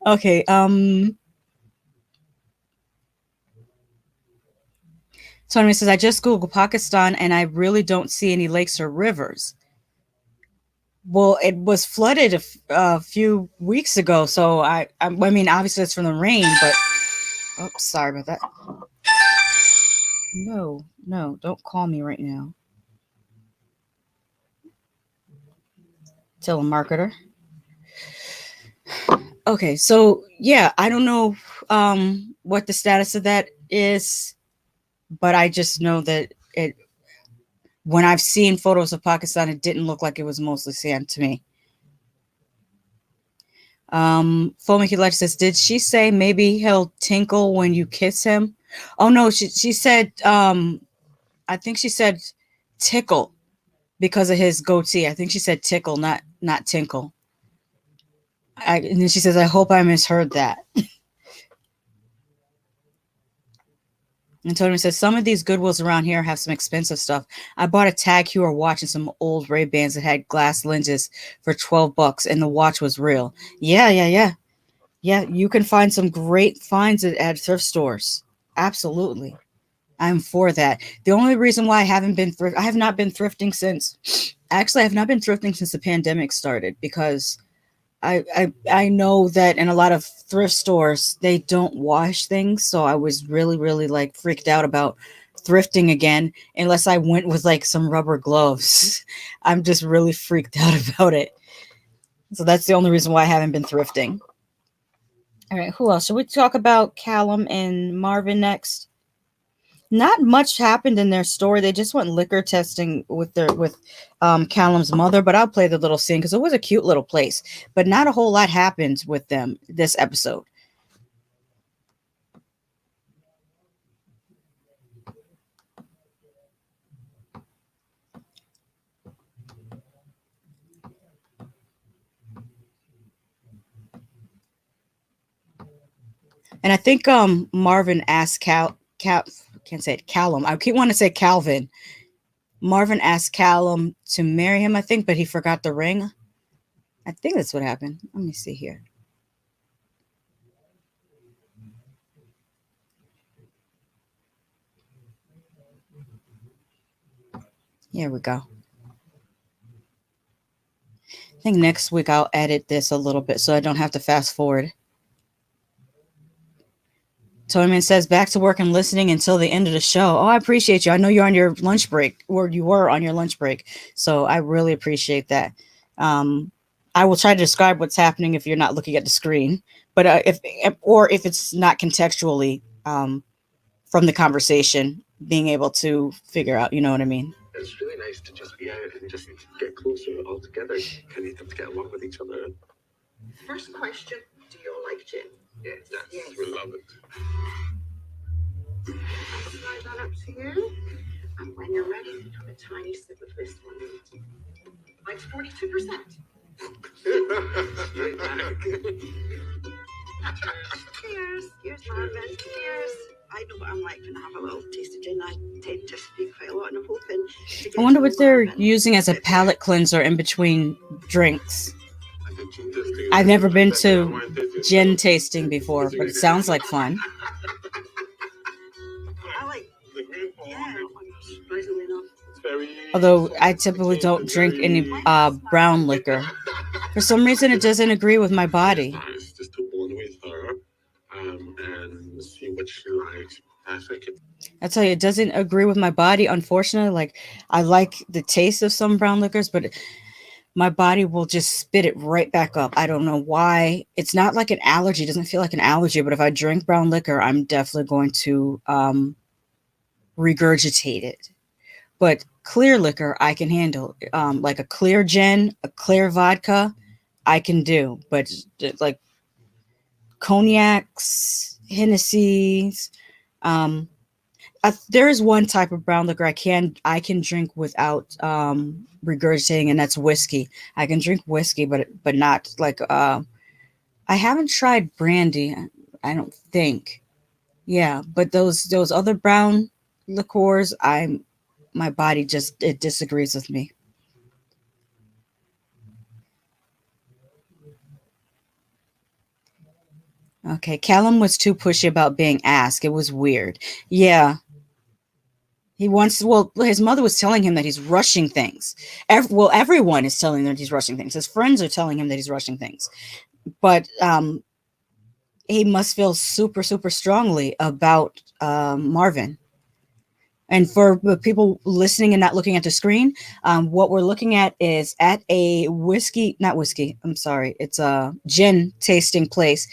Speaker 1: Okay. Tony says, I just Googled Pakistan and I really don't see any lakes or rivers. Well, it was flooded a few weeks ago, so I mean, obviously it's from the rain, but oh, sorry about that. No, don't call me right now. Telemarketer. Okay, so yeah, I don't know what the status of that is, but I just know that when I've seen photos of Pakistan, it didn't look like it was mostly sand to me. Foamicky Light says, did she say maybe he'll tinkle when you kiss him? Oh no, she said I think she said tickle because of his goatee. I think she said tickle, not tinkle. And then she says, I hope I misheard that. And Tony says, some of these Goodwills around here have some expensive stuff. I bought a Tag Heuer watch and some old Ray-Bans that had glass lenses for $12, and the watch was real. Yeah, yeah, yeah. Yeah, you can find some great finds at thrift stores. Absolutely. I'm for that. The only reason why I have not been thrifting since, actually, I have not been thrifting since the pandemic started because I know that in a lot of thrift stores they don't wash things, so I was really like freaked out about thrifting again unless I went with like some rubber gloves. I'm just really freaked out about it. So that's the only reason why I haven't been thrifting. All right, who else? Should we talk about Calum and Marvin next? Not much happened in their story. They just went liquor testing with Callum's mother, but I'll play the little scene because it was a cute little place. But not a whole lot happened with them this episode. And I think Marvin asked Cal I can't say it, Callum. I keep wanting to say Calvin. Marvin asked Callum to marry him, I think, but he forgot the ring. I think that's what happened. Let me see here. Here we go. I think next week I'll edit this a little bit so I don't have to fast forward. Toyman says, back to work and listening until the end of the show. Oh, I appreciate you. I know you're on your lunch break, or you were on your lunch break. So I really appreciate that. I will try to describe what's happening if you're not looking at the screen, but if it's not contextually from the conversation, being able to figure out, you know what I mean?
Speaker 3: It's really nice to just be out and just get closer all together. I need them to get along with each other.
Speaker 4: First question, do you all like gin?
Speaker 3: Yes, we love it.
Speaker 4: I'll slide that up to you. And when you're ready, have a tiny sip of this one. Like 42%. Cheers. Cheers, Marvin. Cheers. I know what I'm like when I have a little taste of gin. I tend to speak quite a lot, and I'm hoping to get
Speaker 1: I wonder
Speaker 4: to
Speaker 1: what they're
Speaker 4: Marvin.
Speaker 1: using as a palate cleanser in between drinks. I've never been to gin tasting before, but it sounds like fun.
Speaker 4: I like, yeah, surprisingly enough.
Speaker 1: Although I typically don't drink any brown liquor. For some reason, it doesn't agree with my body.
Speaker 3: Nice just to bond with her and see what she likes. I think it
Speaker 1: I tell you, it doesn't agree with my body. Unfortunately, like I like the taste of some brown liquors, but my body will just spit it right back up. I don't know why. It's not like an allergy. It doesn't feel like an allergy, but if I drink brown liquor, I'm definitely going to regurgitate it. But clear liquor, I can handle. Like a clear gin, a clear vodka, I can do. But like cognacs, Hennessy's, there is one type of brown liquor I can drink without regurgitating, and that's whiskey. I can drink whiskey, but not like I haven't tried brandy. I don't think. Yeah, but those other brown liqueurs, my body just it disagrees with me. Okay, Callum was too pushy about being asked. It was weird. Yeah, his mother was telling him that he's rushing things. Everyone is telling him that he's rushing things. His friends are telling him that he's rushing things. But he must feel super strongly about Marvin. And for the people listening and not looking at the screen, what we're looking at is at a not whiskey, I'm sorry, it's a gin tasting place.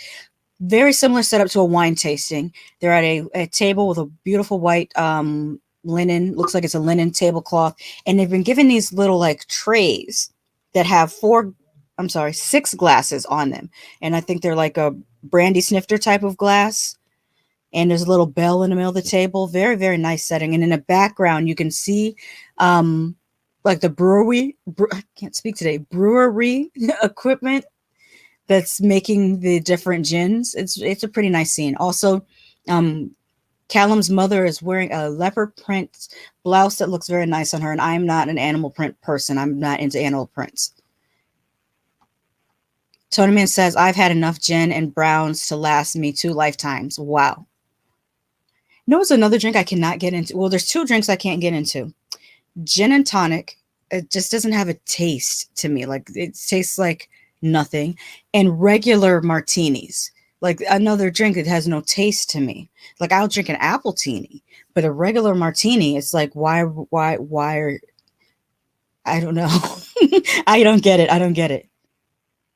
Speaker 1: Very similar setup to a wine tasting. They're at a table with a beautiful white linen, looks like it's a linen tablecloth. And they've been given these little like trays that have six glasses on them. And I think they're like a brandy snifter type of glass. And there's a little bell in the middle of the table. Very, very nice setting. And in the background, you can see like the I can't speak today, brewery equipment. that's making the different gins. It's a pretty nice scene. Also, um, Calum's mother is wearing a leopard print blouse that looks very nice on her, and I'm not an animal print person. I'm not into animal prints. Tony Man says, I've had enough gin and browns to last me 2 lifetimes. Wow. No, it's another drink I cannot get into. Well, there's 2 drinks I can't get into. Gin and tonic. It just doesn't have a taste to me. Like, it tastes like nothing. And regular martinis. Like, another drink that has no taste to me. Like, I'll drink an apple teeny, but a regular martini, it's like, why are, I don't know. I don't get it. I don't get it.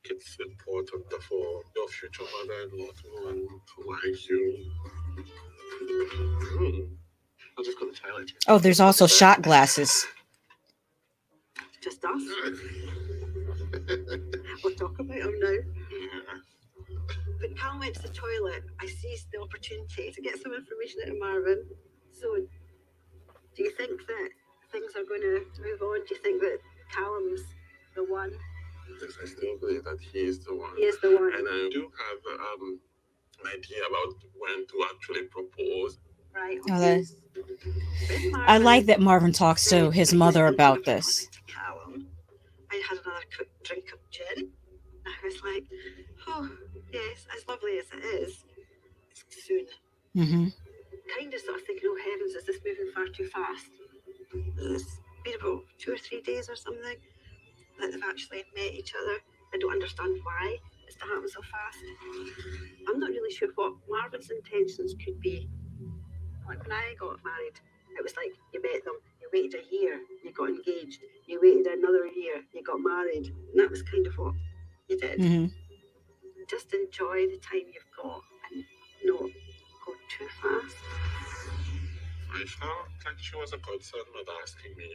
Speaker 3: It's important for your future mother-in-law to like you. I'll just go to the toilet.
Speaker 1: Oh, there's also shot glasses.
Speaker 4: Just us? We'll talk about him now. When Calum went to the toilet, I seized the opportunity to get some information out of Marvin. So, do you think that things are going to move on? Do you think that Calum's the one?
Speaker 3: Yes, I still believe that he is the one.
Speaker 4: He is the one.
Speaker 3: And I do have an idea about when to actually propose.
Speaker 4: Right.
Speaker 1: Oh, I like that Marvin talks to his mother about this.
Speaker 4: Calum, I had another quick drink of gin. I was like, oh, yes, as lovely as it is, it's soon.
Speaker 1: Mm-hmm.
Speaker 4: Kind of sort of thinking, oh heavens, is this moving far too fast? It's been about 2 or 3 days or something that they've actually met each other. I don't understand why it's to happen so fast. I'm not really sure what Marvin's intentions could be. Like when I got married, it was like you met them, you waited a year, you got engaged, you waited another year, you got married, and that was kind of what you did.
Speaker 1: Mm-hmm.
Speaker 4: Just enjoy the time you've got and not go too fast.
Speaker 3: I felt like she was a concern with asking me,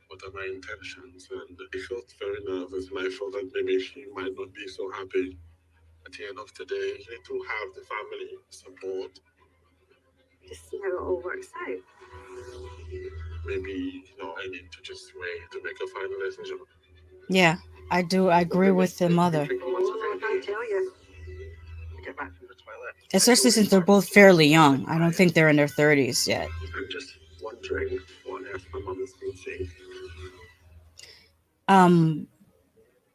Speaker 3: what are my intentions? And I felt very nervous, and I felt that maybe she might not be so happy. At the end of the day, you need to have the family support.
Speaker 4: Just see how it all works out.
Speaker 3: Maybe, I need to just wait to make a final decision.
Speaker 1: Yeah, I do. I agree with the mother.
Speaker 4: Oh, I can't tell you.
Speaker 3: Get back from the toilet.
Speaker 1: Especially since they're both fairly young. I don't think they're in their 30s yet.
Speaker 3: I'm just wondering what else my mom has been saying.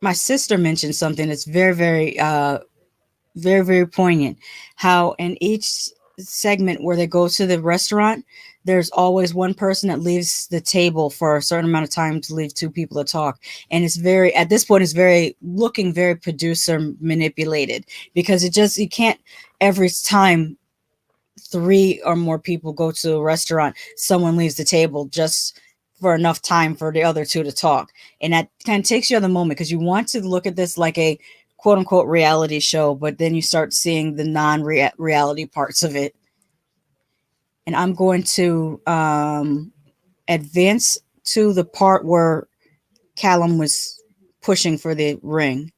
Speaker 1: My sister mentioned something that's very, very, very, very poignant. How in each segment where they go to the restaurant, there's always one person that leaves the table for a certain amount of time to leave 2 people to talk. And it's very, at this point, it's very looking very producer manipulated, because you can't every time 3 or more people go to a restaurant, someone leaves the table just for enough time for the other 2 to talk. And that kind of takes you out of the moment, because you want to look at this like a quote unquote reality show, but then you start seeing the non-reality parts of it. And I'm going to advance to the part where Calum was pushing for the ring.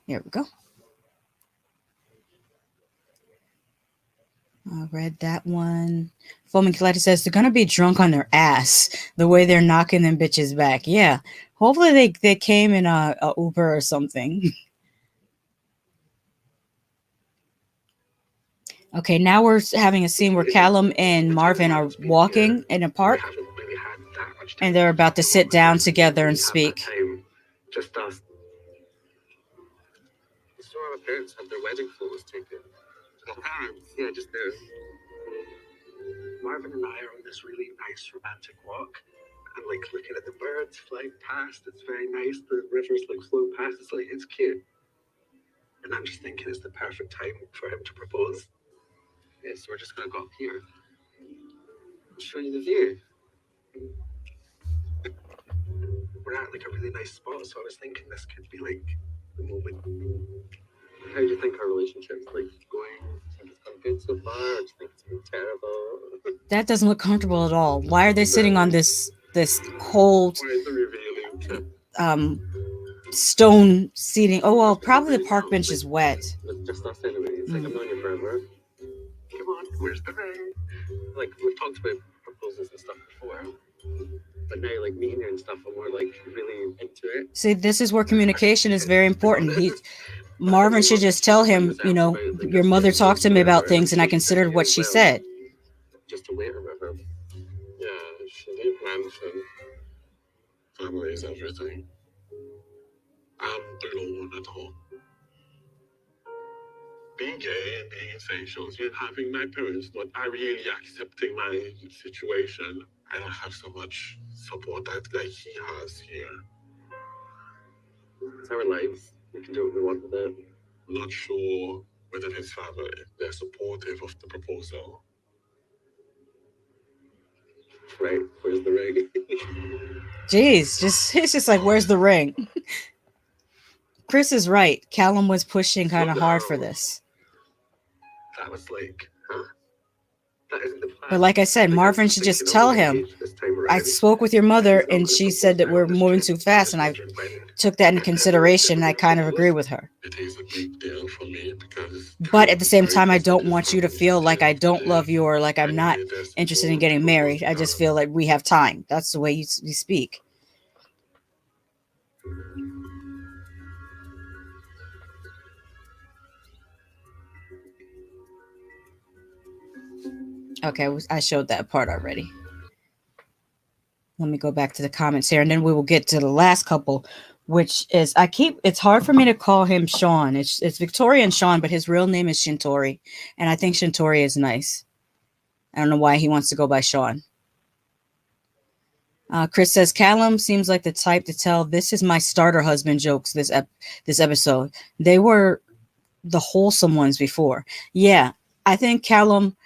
Speaker 1: Here we go. I read that one. Foaming Collector says they're gonna be drunk on their ass the way they're knocking them bitches back. Yeah, hopefully they came in a Uber or something. Okay, now we're having a scene where Calum and Marvin are walking in a park, and they're about to sit down together and speak.
Speaker 3: Just us. So our parents had their wedding photos taken. The parents, yeah, just there. Marvin and I are on this really nice romantic walk. I'm like looking at the birds flying past. It's very nice. The rivers flow past. It's cute. And I'm just thinking it's the perfect time for him to propose. Yeah, so we're just gonna go up here. I'll show you the view. We're at a really nice spot, so I was thinking this could be the moment. How do you think our relationship's going? Do you think it's gone good so far, or do you think it's been terrible?
Speaker 1: That doesn't look comfortable at all. Why are they sitting on this cold stone seating? Oh well, probably the park bench is wet.
Speaker 3: It's just us anyway. It's like I've known you forever. come on, where's the ring? Like, we've talked about proposals and stuff before, but now, like, meeting her and stuff, and we're, like, really into it.
Speaker 1: See, this is where communication is very important. Marvin should just tell him, you know, your mother talked to me about things and I considered what she said.
Speaker 3: Just to wait or whatever. Yeah, she did mention family is everything. I'm alone at home. Being gay and being asexual and having my parents not are really accepting my situation. I don't have so much support that like he has here. It's our lives. We can do what we want with it. I'm not sure whether his family they're supportive of the proposal. Right, where's the ring?
Speaker 1: Jeez, it's just like, where's the ring? Chris is right. Calum was pushing kind of hard for this.
Speaker 3: That was like, huh? That isn't the plan.
Speaker 1: But like I said, Marvin should just tell him, I spoke with your mother and she said that we're moving too fast, and I took that into consideration and I kind of agree with her.
Speaker 3: It is a big deal for me because
Speaker 1: But at the same time, I don't want you to feel like I don't love you or like I'm not interested in getting married. I just feel like we have time. That's the way you speak. Okay, I showed that part already. Let me go back to the comments here, and then we will get to the last couple, which is it's hard for me to call him Shaun. It's Victoria and Shaun, but his real name is Shintori, and I think Shintori is nice. I don't know why he wants to go by Shaun. Chris says Calum seems like the type to tell this is my starter husband jokes this episode. They were the wholesome ones before. Yeah, I think Calum,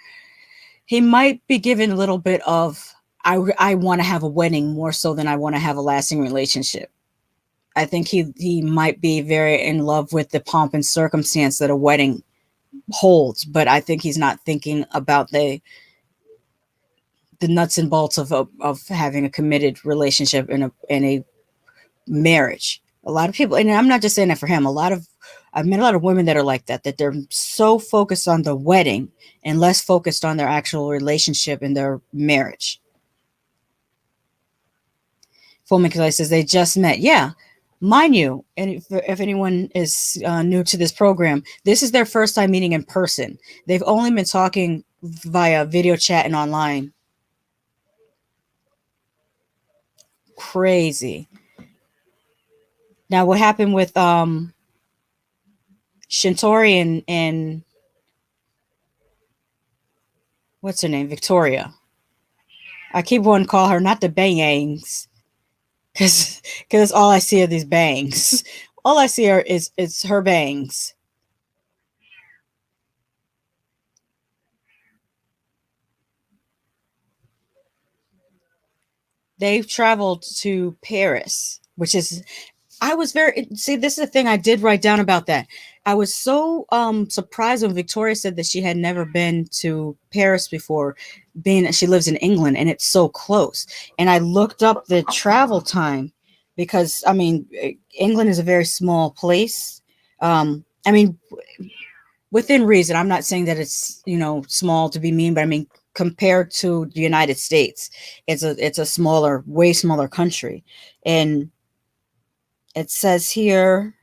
Speaker 1: he might be given a little bit of I want to have a wedding more so than I want to have a lasting relationship. I think he might be very in love with the pomp and circumstance that a wedding holds, but I think he's not thinking about the nuts and bolts of having a committed relationship in a marriage. A lot of people, and I'm not just saying that for him, I've met a lot of women that are like that they're so focused on the wedding and less focused on their actual relationship and their marriage. Fulmiculi says they just met. Yeah, mind you, and if anyone is new to this program, this is their first time meeting in person. They've only been talking via video chat and online. Crazy. Now, what happened with Shintori and what's her name? Victoria. I keep wanting to call her not the bangs, because all I see are these bangs. All I see is her bangs. They've traveled to Paris, which is, this is the thing I did write down about that. I was so surprised when Victoria said that she had never been to Paris before, being that she lives in England and it's so close. And I looked up the travel time because, I mean, England is a very small place. I mean, within reason. I'm not saying that it's, small to be mean, but I mean, compared to the United States, it's a smaller, way smaller country. And it says here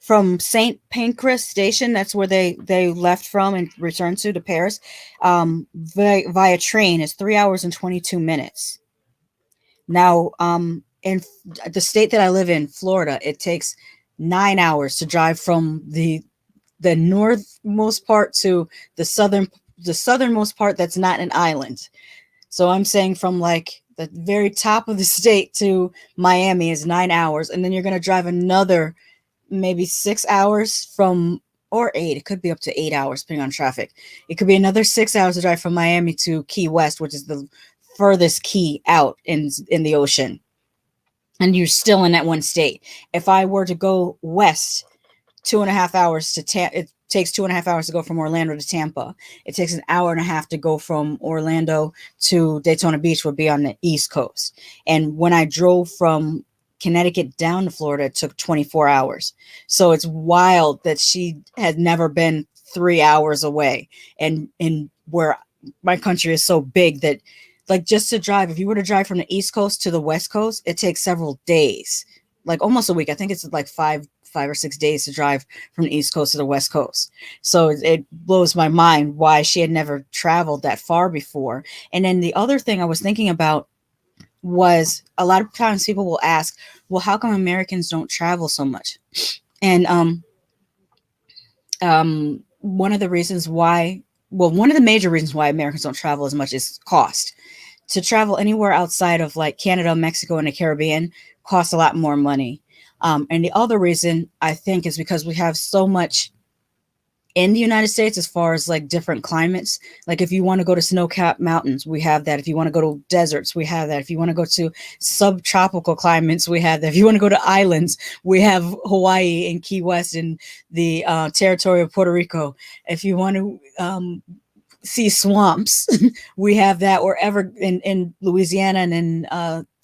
Speaker 1: from St. Pancras station, that's where they left from and returned to Paris, via train is 3 hours and 22 minutes. Now, in the state that I live in, Florida, it takes 9 hours to drive from the northmost part to the southernmost part that's not an island. So I'm saying from like the very top of the state to Miami is 9 hours, and then you're going to drive another maybe 6 hours or 8. It could be up to 8 hours depending on traffic. It could be another 6 hours to drive from Miami to Key West, which is the furthest key out in the ocean, and you're still in that one state. If I were to go west, 2.5 hours it takes 2.5 hours to go from Orlando to Tampa. It takes an hour and a half to go from Orlando to Daytona Beach, would be on the East Coast. And when I drove from Connecticut down to Florida, it took 24 hours. So it's wild that she had never been 3 hours away, and where my country is so big that like just to drive, if you were to drive from the East Coast to the West Coast, it takes several days, like almost a week. I think it's like five or 6 days to drive from the East Coast to the West Coast. So it blows my mind why she had never traveled that far before. And then the other thing I was thinking about was a lot of times people will ask, well, how come Americans don't travel so much? And one of the reasons why, well, one of the major reasons why Americans don't travel as much is cost. To travel anywhere outside of like Canada, Mexico, and the Caribbean costs a lot more money. And the other reason I think is because we have so much in the United States as far as like different climates. Like if you want to go to snow-capped mountains, we have that. If you want to go to deserts, we have that. If you want to go to subtropical climates, we have that. If you want to go to islands, we have Hawaii and Key West and the territory of Puerto Rico. If you want to see swamps, we have that wherever in Louisiana and in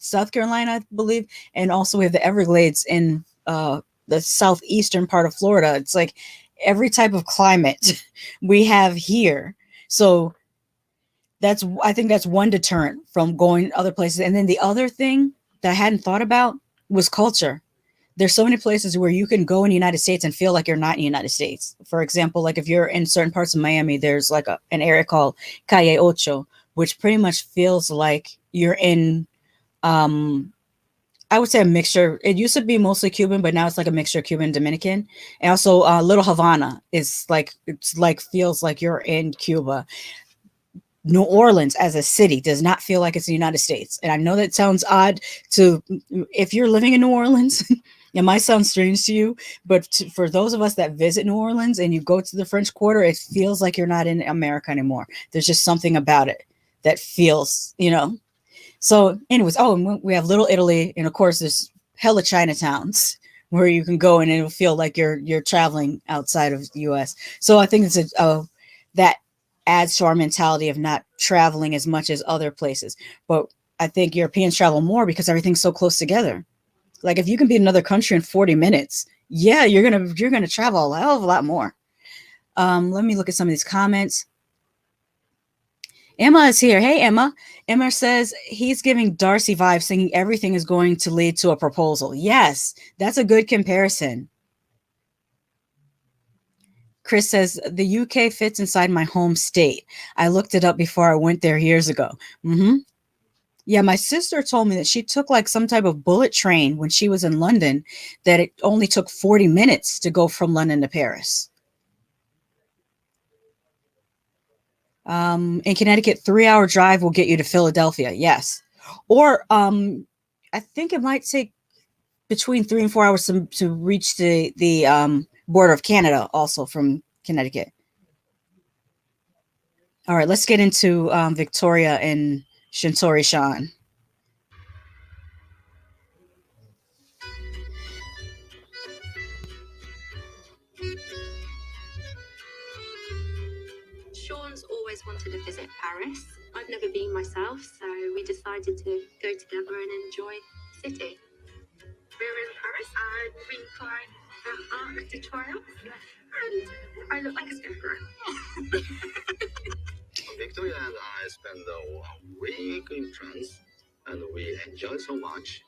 Speaker 1: South Carolina, I believe. And also we have the Everglades in the southeastern part of Florida. It's like every type of climate we have here. So I think that's one deterrent from going other places. And then the other thing that I hadn't thought about was culture. There's so many places where you can go in the United States and feel like you're not in the United States. For example, like if you're in certain parts of Miami, there's like an area called Calle Ocho, which pretty much feels like you're in I would say a mixture. It used to be mostly Cuban, but now it's like a mixture of Cuban Dominican. And also Little Havana is like, it's like feels like you're in Cuba. New Orleans as a city does not feel like it's the United States. And I know that sounds odd to, if you're living in New Orleans, it might sound strange to you, but for those of us that visit New Orleans and you go to the French Quarter, it feels like you're not in America anymore. There's just something about it that feels, you know. So anyways, and we have Little Italy, and of course there's hella Chinatowns where you can go and it'll feel like you're traveling outside of the US. So I think it's that adds to our mentality of not traveling as much as other places. But I think Europeans travel more because everything's so close together. Like if you can be in another country in 40 minutes, yeah, you're gonna travel a hell of a lot more. Let me look at some of these comments. Emma is here. Hey, Emma. Emma says he's giving Darcy vibes, thinking everything is going to lead to a proposal. Yes, that's a good comparison. Chris says the UK fits inside my home state. I looked it up before I went there years ago. Yeah, my sister told me that she took like some type of bullet train when she was in London, that it only took 40 minutes to go from London to Paris. In Connecticut, 3-hour drive will get you to Philadelphia. Yes. Or I think it might take between 3 and 4 hours to reach the border of Canada, also from Connecticut. All right, let's get into Victoria and Shintori Shaun.
Speaker 4: Shaun's always wanted to visit Paris. I've never been myself, so we decided to go together and enjoy the city. We're in Paris and we climbed the Arc de Triomphe, and I look like a scarecrow.
Speaker 3: Victoria and I spent a week in France, and we enjoyed so much.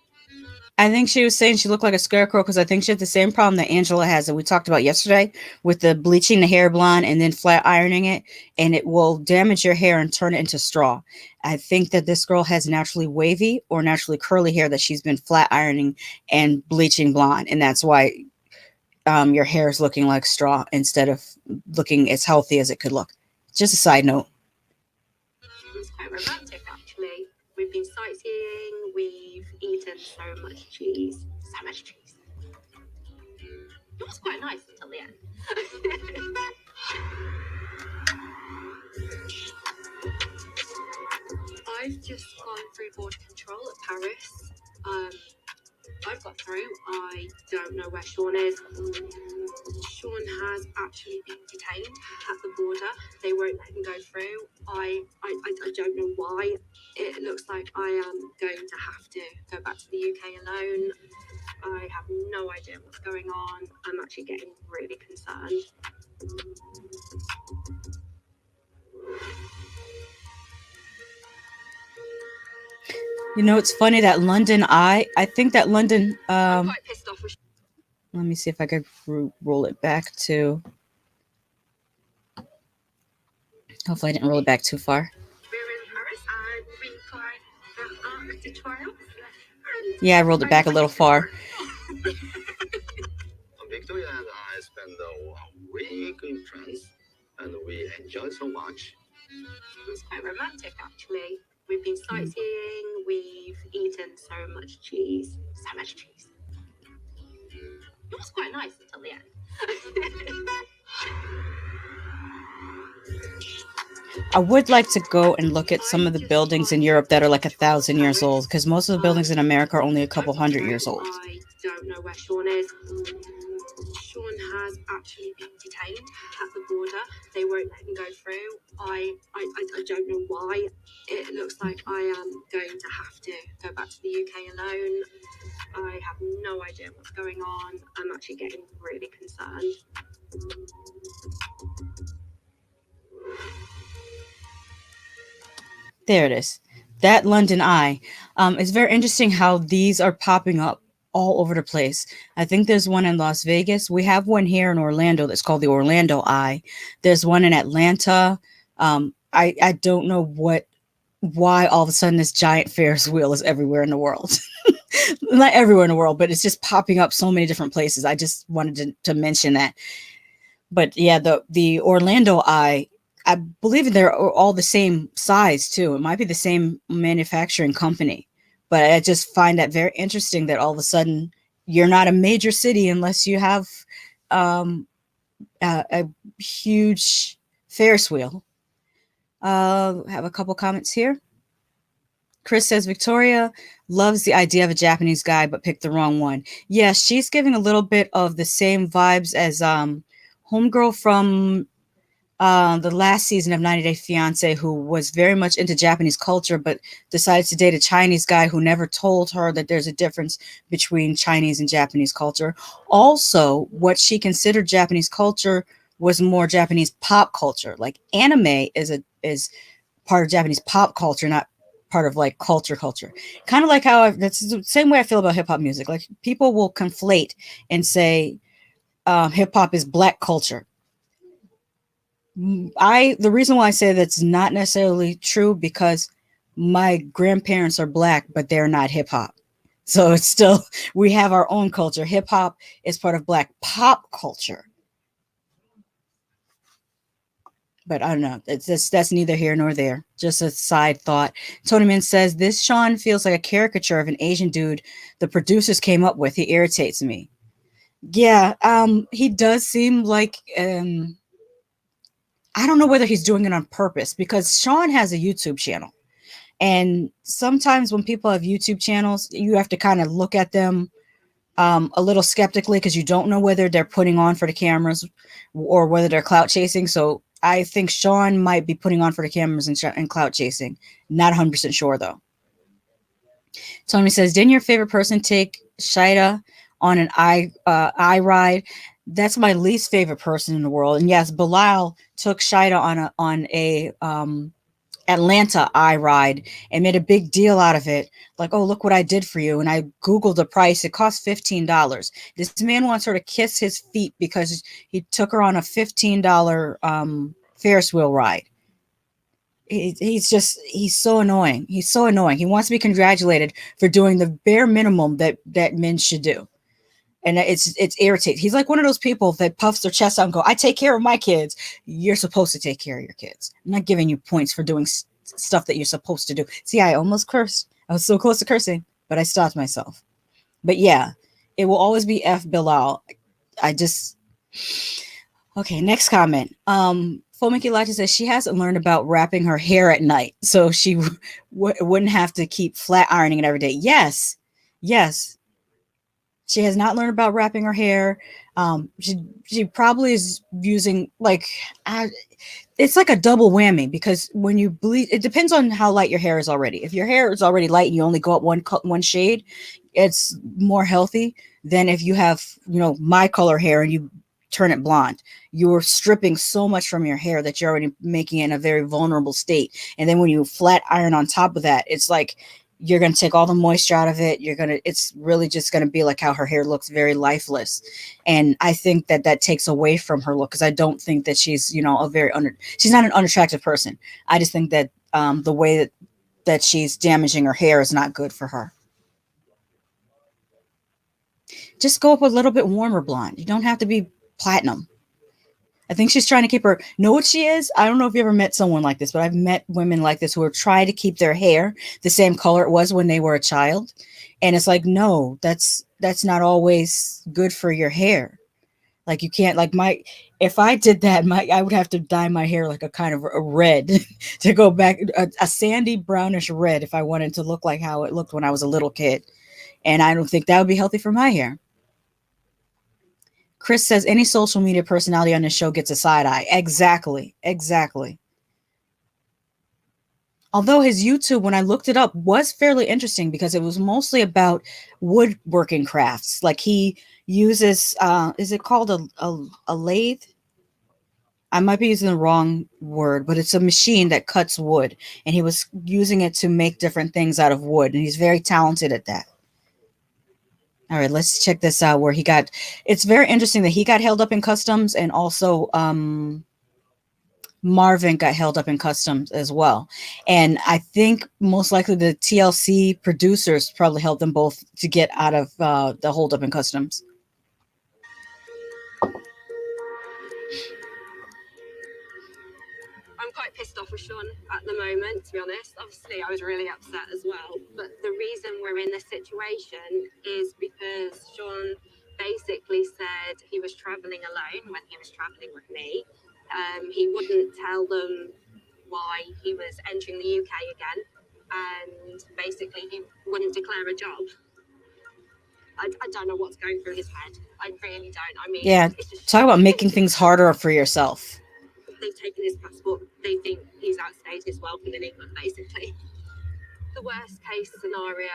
Speaker 1: I think she was saying she looked like a scarecrow because I think she had the same problem that Angela has that we talked about yesterday with the bleaching the hair blonde and then flat ironing it, and it will damage your hair and turn it into straw. I think that this girl has naturally wavy or naturally curly hair that she's been flat ironing and bleaching blonde, and that's why your hair is looking like straw instead of looking as healthy as it could look. Just a side note.
Speaker 4: It's quite romantic, actually. We've been sightseeing, we've eaten so much cheese. So much cheese. It was quite nice until the end. I've just gone through border control at Paris. I've got through. I don't know where Shaun is. Shaun has actually been detained at the border. They won't let him go through. I don't know why. It looks like I am going to have to go back to the UK alone. I have no idea what's going on. I'm actually getting really concerned.
Speaker 1: You know, it's funny that London Eye. I think that London.
Speaker 4: I'm quite pissed off with.
Speaker 1: Let me see if I could roll it back to. Hopefully, I didn't roll it back too far.
Speaker 4: We're in Paris and we tried the Arc de Triomphe.
Speaker 1: Yeah, I rolled it back a little far.
Speaker 3: Victoria and I spent a week in France, and we enjoyed so much.
Speaker 4: It was quite romantic, actually. We've been sightseeing, we've eaten so much cheese. So much cheese. It was quite nice until the end.
Speaker 1: I would like to go and look at some of the buildings in Europe that are like 1,000 years old, because most of the buildings in America are only a couple hundred years old.
Speaker 4: I don't know where Shaun is. Shaun has actually been detained at the border. They won't let him go through. I don't know why. It looks like I am going to have to go back to the UK alone. I have no idea what's going on. I'm actually getting really concerned.
Speaker 1: There it is. That London Eye. It's very interesting how these are popping up all over the place. I think there's one in Las Vegas. We have one here in Orlando that's called the Orlando Eye. There's one in Atlanta. I don't know why all of a sudden this giant Ferris wheel is everywhere in the world. Not everywhere in the world, but it's just popping up so many different places. I just wanted to mention that. But yeah, the Orlando Eye, I believe they're all the same size too. It might be the same manufacturing company, but I just find that very interesting that all of a sudden you're not a major city unless you have a huge Ferris wheel. Have a couple comments here. Chris says Victoria loves the idea of a Japanese guy, but picked the wrong one. Yeah, she's giving a little bit of the same vibes as homegirl from the last season of 90 Day Fiance, who was very much into Japanese culture, but decided to date a Chinese guy who never told her that there's a difference between Chinese and Japanese culture. Also, what she considered Japanese culture was more Japanese pop culture. Like anime is part of Japanese pop culture, not part of like culture. Kind of like how that's the same way I feel about hip hop music. Like people will conflate and say hip hop is black culture. The reason why I say that's not necessarily true, because my grandparents are black, but they're not hip hop. So it's still, we have our own culture. Hip hop is part of black pop culture. But I don't know. That's neither here nor there. Just a side thought. Tony Min says, this Shaun feels like a caricature of an Asian dude the producers came up with. He irritates me. Yeah, he does seem like I don't know whether he's doing it on purpose, because Shaun has a YouTube channel. And sometimes when people have YouTube channels, you have to kind of look at them a little skeptically, because you don't know whether they're putting on for the cameras or whether they're clout chasing. So I think Shaun might be putting on for the cameras and clout chasing. Not 100% sure, though. Tony says, didn't your favorite person take Shida on an eye ride? That's my least favorite person in the world. And yes, Bilal took Shida on a Atlanta eye ride and made a big deal out of it. Like, oh, look what I did for you. And I Googled the price. It cost $15. This man wants her to kiss his feet because he took her on a $15 Ferris wheel ride. He's so annoying. He's so annoying. He wants to be congratulated for doing the bare minimum that men should do. And it's irritating. He's like one of those people that puffs their chest out and go, I take care of my kids. You're supposed to take care of your kids. I'm not giving you points for doing stuff that you're supposed to do. See, I almost cursed. I was so close to cursing, but I stopped myself. But yeah, it will always be F Bilal. Okay, next comment. Fomiki Lachi says she hasn't learned about wrapping her hair at night, so she wouldn't have to keep flat ironing it every day. Yes. She has not learned about wrapping her hair. She probably is using it's like a double whammy, because when you bleach, it depends on how light your hair is already. If your hair is already light and you only go up one shade, it's more healthy than if you have, my color hair and you turn it blonde. You're stripping so much from your hair that you're already making it in a very vulnerable state. And then when you flat iron on top of that, it's like you're going to take all the moisture out of it. It's really just going to be like how her hair looks, very lifeless. And I think that that takes away from her look, because I don't think that she's, she's not an unattractive person. I just think that the way that she's damaging her hair is not good for her. Just go up a little bit warmer blonde. You don't have to be platinum. I think she's trying to keep her. Know what she is? I don't know if you ever met someone like this, but I've met women like this who are trying to keep their hair the same color it was when they were a child. And it's like, no, that's not always good for your hair. Like, you can't, like, if I did that, I would have to dye my hair like a kind of a red to go back, a sandy brownish red, if I wanted to look like how it looked when I was a little kid. And I don't think that would be healthy for my hair. Chris says any social media personality on this show gets a side eye. Exactly. Although his YouTube, when I looked it up, was fairly interesting because it was mostly about woodworking crafts. Like, he uses, is it called a lathe? I might be using the wrong word, but it's a machine that cuts wood. And he was using it to make different things out of wood. And he's very talented at that. All right, let's check this out where it's very interesting that he got held up in customs, and also Marvin got held up in customs as well. And I think most likely the TLC producers probably helped them both to get out of the hold up in customs.
Speaker 4: I'm quite pissed off with Shaun at the moment, to be honest. Obviously, I was really upset as well. But the reason we're in this situation is because Shaun basically said he was travelling alone when he was travelling with me. He wouldn't tell them why he was entering the UK again. And basically, he wouldn't declare a job. I don't know what's going through his head. I really don't. I mean,
Speaker 1: yeah, talk about making things harder for yourself.
Speaker 4: They've taken his passport. They think he's outstayed his welcome in England, basically. The worst case scenario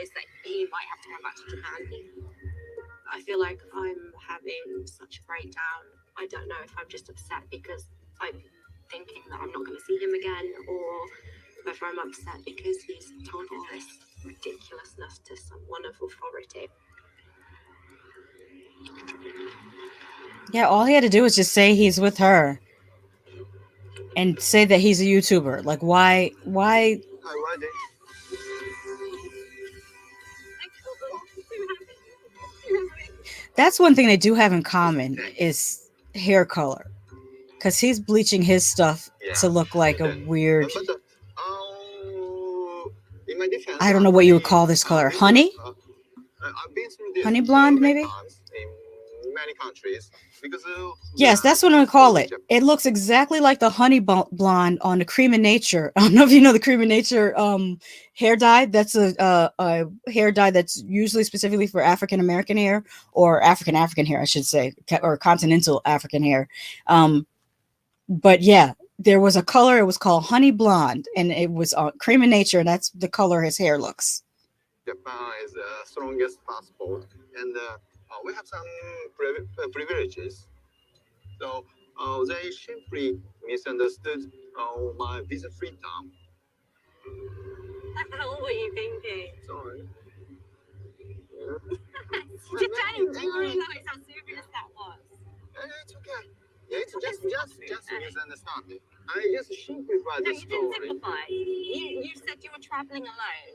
Speaker 4: is that he might have to go back to Japan. I feel like I'm having such a breakdown. I don't know if I'm just upset because I'm thinking that I'm not going to see him again, or whether I'm upset because he's told all this ridiculousness to someone of authority.
Speaker 1: Yeah, all he had to do was just say he's with her. And say that he's a YouTuber. Like, why? That's one thing they do have in common is hair color. Because he's bleaching his stuff to look like a weird... I don't know what you would call this color. Honey? Honey blonde, maybe?
Speaker 3: In many countries.
Speaker 1: Yes, that's what I call it. It looks exactly like the honey blonde on the Cream of Nature. I don't know if you know the Cream of Nature hair dye. That's a hair dye that's usually specifically for African American hair, or African hair, I should say, or continental African hair. But yeah, there was a color. It was called honey blonde, and it was Cream of Nature, and that's the color his hair looks.
Speaker 3: Japan is the strongest passport, and we have some privileges. So they simply misunderstood my visa freedom.
Speaker 4: What the hell were you thinking?
Speaker 3: Sorry.
Speaker 4: You didn't realize how serious that was.
Speaker 3: It's okay. Yeah, it's just misunderstanding. I just simplified the story.
Speaker 4: No, you didn't simplify. You said you were traveling alone.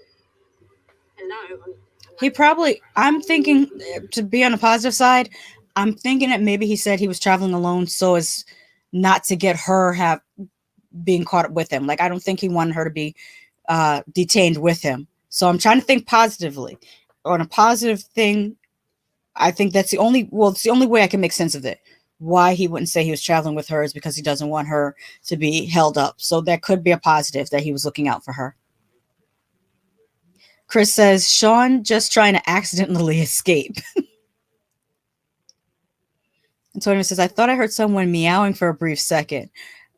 Speaker 4: Hello.
Speaker 1: He probably, I'm thinking, to be on the positive side, I'm thinking that maybe he said he was traveling alone so as not to get her being caught up with him. Like, I don't think he wanted her to be detained with him. So I'm trying to think positively. On a positive thing, I think that's it's the only way I can make sense of it. Why he wouldn't say he was traveling with her is because he doesn't want her to be held up. So that could be a positive, that he was looking out for her. Chris says, Shaun just trying to accidentally escape. Antonio says, I thought I heard someone meowing for a brief second.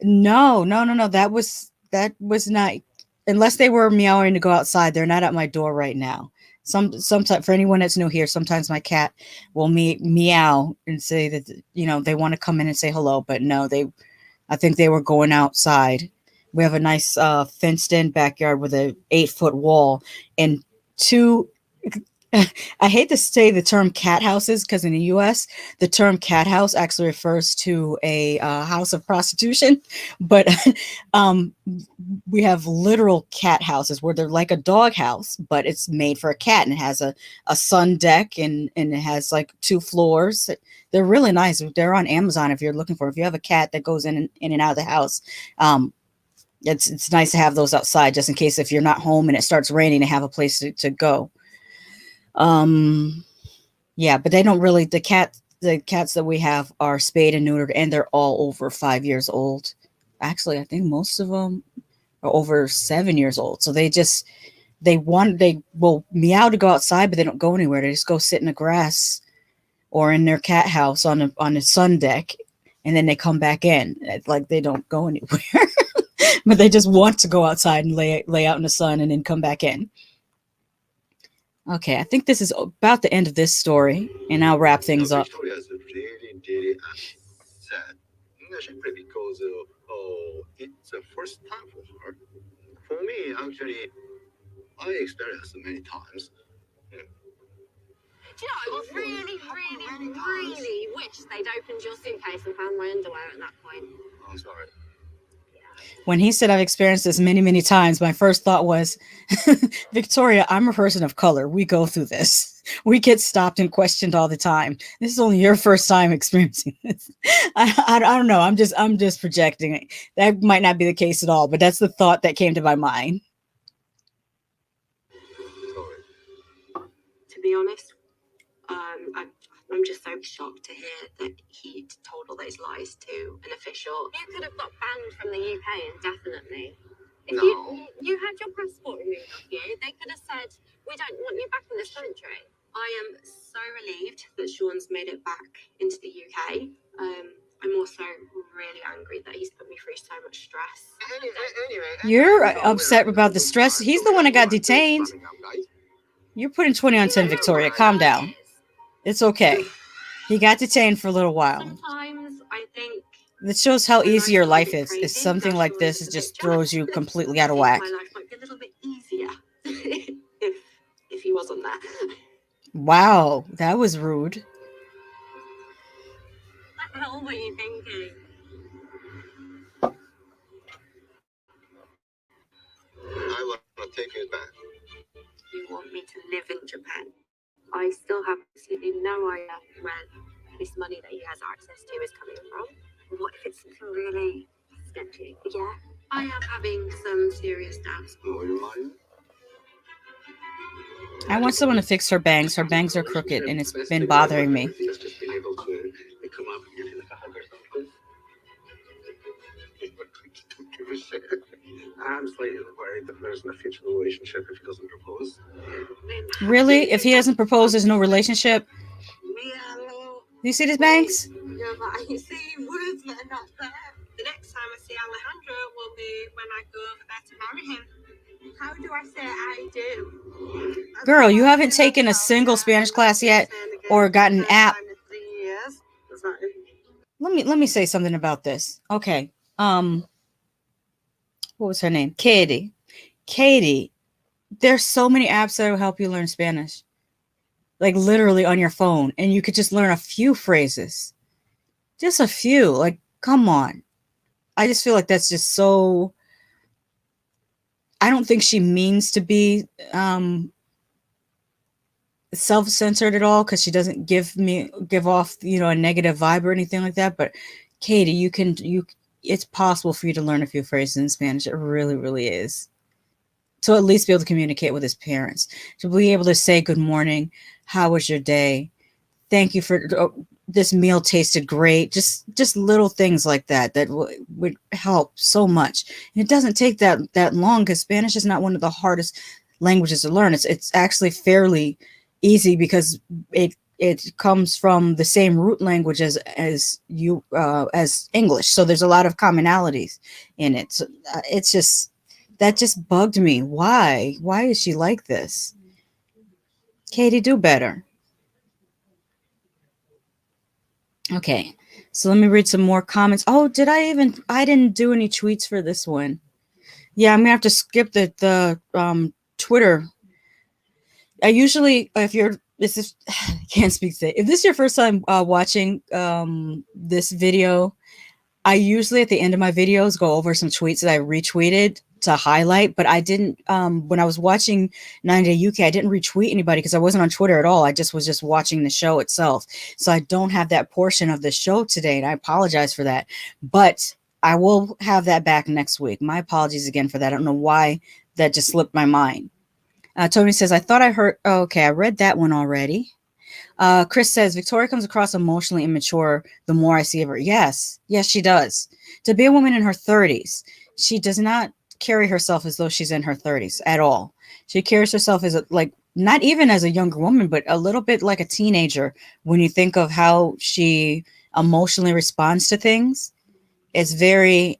Speaker 1: No. That was not, unless they were meowing to go outside. They're not at my door right now. Sometimes, for anyone that's new here, sometimes my cat will meow and say that, they want to come in and say hello, but no, I think they were going outside. We have a nice fenced in backyard with a 8-foot wall and two. I hate to say the term cat houses because in the U.S. the term cat house actually refers to a house of prostitution, but um, we have literal cat houses where they're like a dog house, but it's made for a cat and it has a sun deck and it has like 2 floors. They're really nice. They're on Amazon if you're looking for. If you have a cat that goes in and out of the house, it's nice to have those outside just in case if you're not home and it starts raining to have a place to go. Yeah, but they don't really, the cats that we have are spayed and neutered and they're all over 5 years old. Actually, I think most of them are over 7 years old. So they will meow to go outside, but they don't go anywhere. They just go sit in the grass or in their cat house on the sun deck, and then they come back in. It's like they don't go anywhere, but they just want to go outside and lay out in the sun and then come back in. Okay, I think this is about the end of this story, and I'll wrap things up.
Speaker 3: Victoria's really sad. Simply because it's the first time for her. For me, actually, I experienced many times.
Speaker 4: Do you know, I really wish they'd opened your suitcase and found my underwear at that point.
Speaker 3: I'm sorry.
Speaker 1: When he said I've experienced this many, many times, my first thought was, Victoria, I'm a person of color. We go through this. We get stopped and questioned all the time. This is only your first time experiencing this. I don't know. I'm just projecting. That might not be the case at all, but that's the thought that came to my mind.
Speaker 3: Sorry.
Speaker 4: To be honest, I'm just so shocked to hear that he'd told all those lies to an official. You could have got banned from the UK indefinitely. If you had your passport removed off you, they could have said, we don't want you back in this country. I am so relieved that Shaun's made it back into the UK. I'm also really angry that he's put me through so much stress.
Speaker 1: You're upset about the stress. He's the one that got detained. You're putting 20 on 10, Victoria. Calm down. It's okay. He got detained for a little while.
Speaker 4: Sometimes I think
Speaker 1: it shows how easy your life is. It's something like this, it just throws you completely out of whack.
Speaker 4: My life might be a little bit easier if he wasn't there.
Speaker 1: Wow, that was rude.
Speaker 4: What the hell were you thinking?
Speaker 3: I want to take you back.
Speaker 4: You want me to live in Japan? I still have absolutely no idea where this money that he has access to is coming from. What if it's something really sketchy? Yeah, I am having some serious doubts.
Speaker 3: Oh, you mind?
Speaker 1: I want someone to fix her bangs. Her bangs are crooked, and it's been bothering me.
Speaker 3: It's just being able to come up and give you like a hug or something. Don't give a shit. I'm slightly worried that there's no future relationship if he doesn't propose.
Speaker 1: Really? If he doesn't propose, there's no relationship? Do you see these bangs?
Speaker 4: Yeah, but I can see words that are not there. The next time I see Alejandro will be when I go over there to marry him. How do I say I do?
Speaker 1: Girl, you haven't taken a single Spanish class yet or got an app. Let me say something about this. Okay. What was her name? Katie. There's so many apps that will help you learn Spanish. Like literally on your phone. And you could just learn a few phrases. Just a few. Like, come on. I just feel like that's just so... I don't think she means to be self-centered at all, because she doesn't give off, a negative vibe or anything like that. But Katie, it's possible for you to learn a few phrases in Spanish. It really, really is. To at least be able to communicate with his parents, to be able to say good morning, how was your day, thank you for this meal, tasted great. Just little things like that would help so much. And it doesn't take that long, because Spanish is not one of the hardest languages to learn. It's actually fairly easy because it comes from the same root language as English. So there's a lot of commonalities in it. So that just bugged me. Why is she like this? Katie, do better. Okay. So let me read some more comments. Oh, I didn't do any tweets for this one. Yeah, I'm gonna have to skip the Twitter. I usually, if you're this is can't speak today. If this is your first time watching this video, I usually at the end of my videos go over some tweets that I retweeted to highlight, but I didn't when I was watching 90 Day UK, I didn't retweet anybody because I wasn't on Twitter at all. I just was just watching the show itself. So I don't have that portion of the show today, and I apologize for that. But I will have that back next week. My apologies again for that. I don't know why that just slipped my mind. Tony says, I thought I heard. Oh, okay, I read that one already. Chris says Victoria comes across emotionally immature the more I see of her. Yes, yes, she does. To be a woman in her 30s, she does not carry herself as though she's in her 30s at all. She carries herself as like not even as a younger woman, but a little bit like a teenager when you think of how she emotionally responds to things. It's very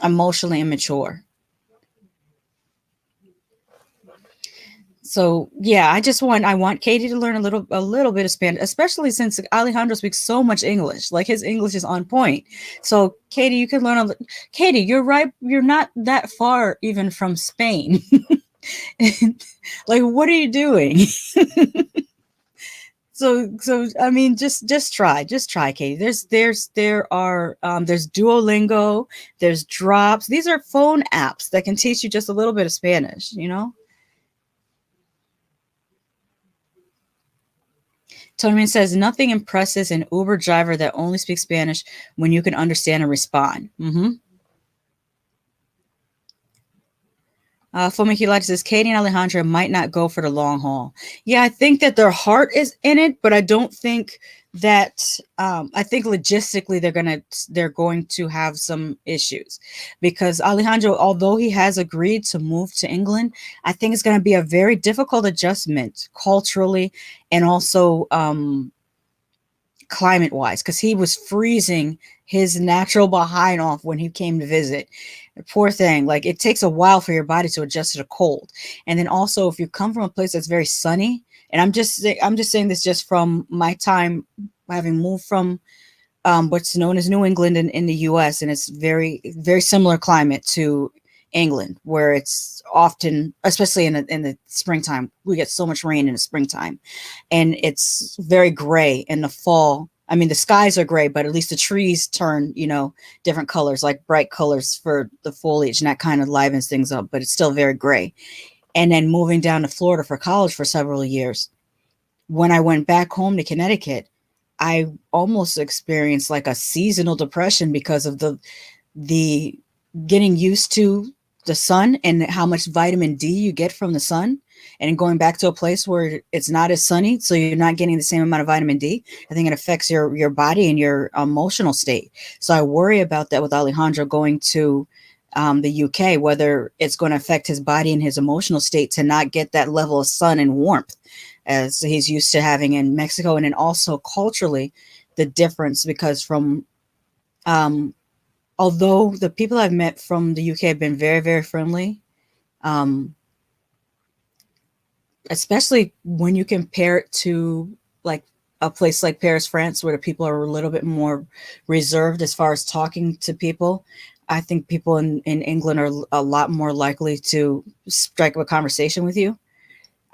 Speaker 1: emotionally immature. So yeah, I want Katie to learn a little bit of Spanish, especially since Alejandro speaks so much English. Like his English is on point. So Katie, you can learn Katie, you're right. You're not that far even from Spain. Like what are you doing? So I mean just try, Katie. There's Duolingo, there's Drops. These are phone apps that can teach you just a little bit of Spanish. Tony says nothing impresses an Uber driver that only speaks Spanish when you can understand and respond. Fomikilati says Katie and Alejandra might not go for the long haul. Yeah, I think that their heart is in it, but I don't think that. I think logistically they're going to have some issues because Alejandro, although he has agreed to move to England, I think it's going to be a very difficult adjustment culturally and also climate wise because he was freezing his natural behind off when he came to visit. Poor thing. Like it takes a while for your body to adjust to the cold. And then also if you come from a place that's very sunny, and I'm just saying this just from my time having moved from what's known as New England in the US, and it's very very similar climate to England, where it's often, especially in the springtime, we get so much rain in the springtime, and it's very gray in the fall. I mean, the skies are gray, but at least the trees turn, different colors, like bright colors for the foliage, and that kind of livens things up. But it's still very gray. And then moving down to Florida for college for several years, when I went back home to Connecticut, I almost experienced like a seasonal depression because of the getting used to the sun and how much vitamin D you get from the sun, and going back to a place where it's not as sunny, so you're not getting the same amount of vitamin D. I think it affects your body and your emotional state. So I worry about that with Alejandro going to the UK, whether it's going to affect his body and his emotional state to not get that level of sun and warmth as he's used to having in Mexico, and then also culturally the difference because from although the people I've met from the UK have been very, very friendly, um, especially when you compare it to like a place like Paris, France, where the people are a little bit more reserved as far as talking to people. I think people in England are a lot more likely to strike up a conversation with you.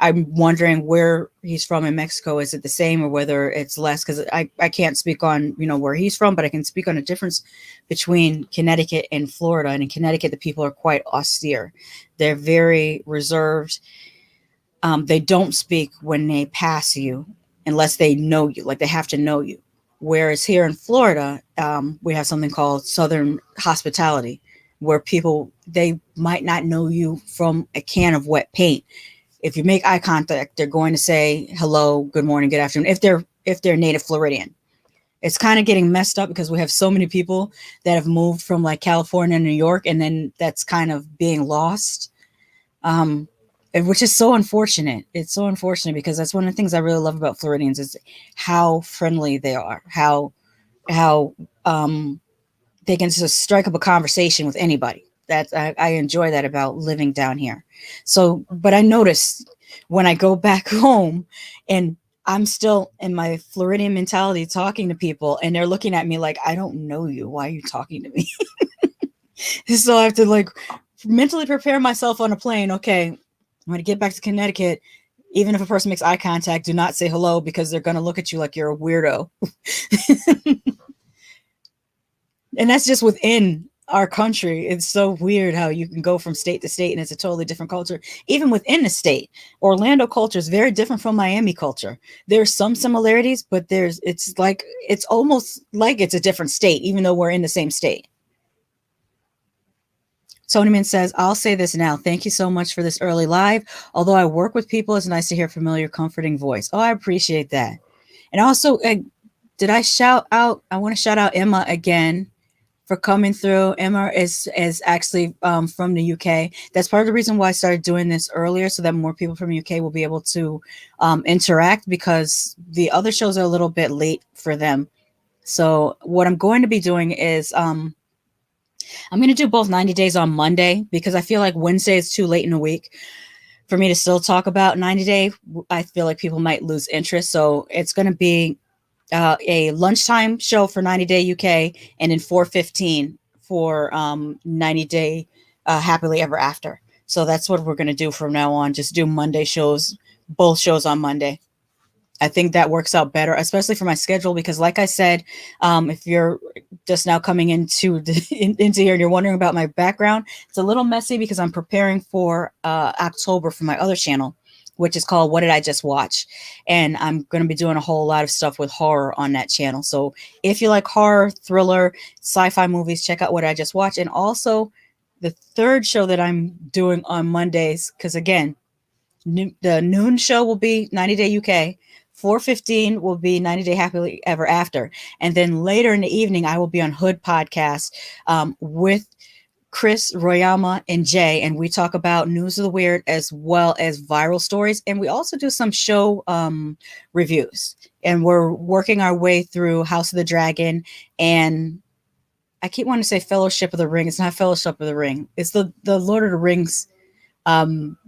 Speaker 1: I'm wondering where he's from in Mexico. Is it the same or whether it's less? Because I can't speak on, where he's from, but I can speak on the difference between Connecticut and Florida. And in Connecticut, the people are quite austere. They're very reserved. They don't speak when they pass you unless they know you, like they have to know you. Whereas here in Florida, we have something called Southern hospitality, where people, they might not know you from a can of wet paint. If you make eye contact, they're going to say hello, good morning, good afternoon. If they're native Floridian, it's kind of getting messed up because we have so many people that have moved from like California and New York, and then that's kind of being lost, which is so unfortunate. It's so unfortunate because that's one of the things I really love about Floridians is how friendly they are, how they can just strike up a conversation with anybody. That I enjoy that about living down here. So, but I noticed when I go back home and I'm still in my Floridian mentality talking to people and they're looking at me like, I don't know you. Why are you talking to me? So I have to like mentally prepare myself on a plane. Okay, I'm going to get back to Connecticut. Even if a person makes eye contact, do not say hello because they're going to look at you like you're a weirdo. And that's just within our country. It's so weird how you can go from state to state and it's a totally different culture. Even within the state, Orlando culture is very different from Miami culture. There's some similarities, but it's almost like it's a different state, even though we're in the same state. Tonyman says, I'll say this now. Thank you so much for this early live. Although I work with people, it's nice to hear a familiar, comforting voice. Oh, I appreciate that. And also, did I shout out? I want to shout out Emma again for coming through. Emma is actually from the UK. That's part of the reason why I started doing this earlier, so that more people from the UK will be able to interact, because the other shows are a little bit late for them. So what I'm going to be doing is I'm going to do both 90 days on Monday, because I feel like Wednesday is too late in the week for me to still talk about 90 day. I feel like people might lose interest. So it's going to be a lunchtime show for 90 Day UK, and then 4:15 for 90 Day Happily Ever After. So that's what we're going to do from now on. Just do Monday shows, both shows on Monday. I think that works out better, especially for my schedule, because like I said, if you're just now coming into into here and you're wondering about my background, it's a little messy because I'm preparing for October for my other channel, which is called What Did I Just Watch? And I'm going to be doing a whole lot of stuff with horror on that channel. So if you like horror, thriller, sci-fi movies, check out What Did I Just Watch? And also the third show that I'm doing on Mondays, because again, the noon show will be 90 Day UK. 4:15 will be 90 Day Happily Ever After. And then later in the evening, I will be on Hood Podcast with Chris, Royama, and Jay. And we talk about news of the weird as well as viral stories. And we also do some show reviews. And we're working our way through House of the Dragon. And I keep wanting to say Fellowship of the Ring. It's not Fellowship of the Ring. It's the Lord of the Rings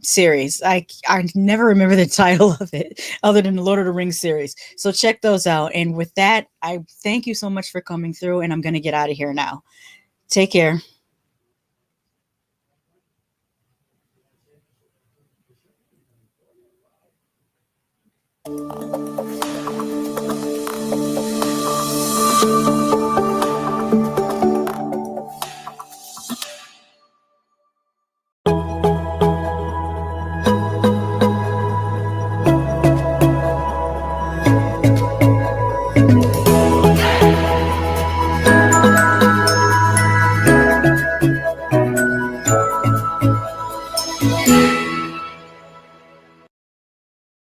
Speaker 1: series. I never remember the title of it other than the Lord of the Rings series. So check those out. And with that, I thank you so much for coming through, and I'm going to get out of here now. Take care.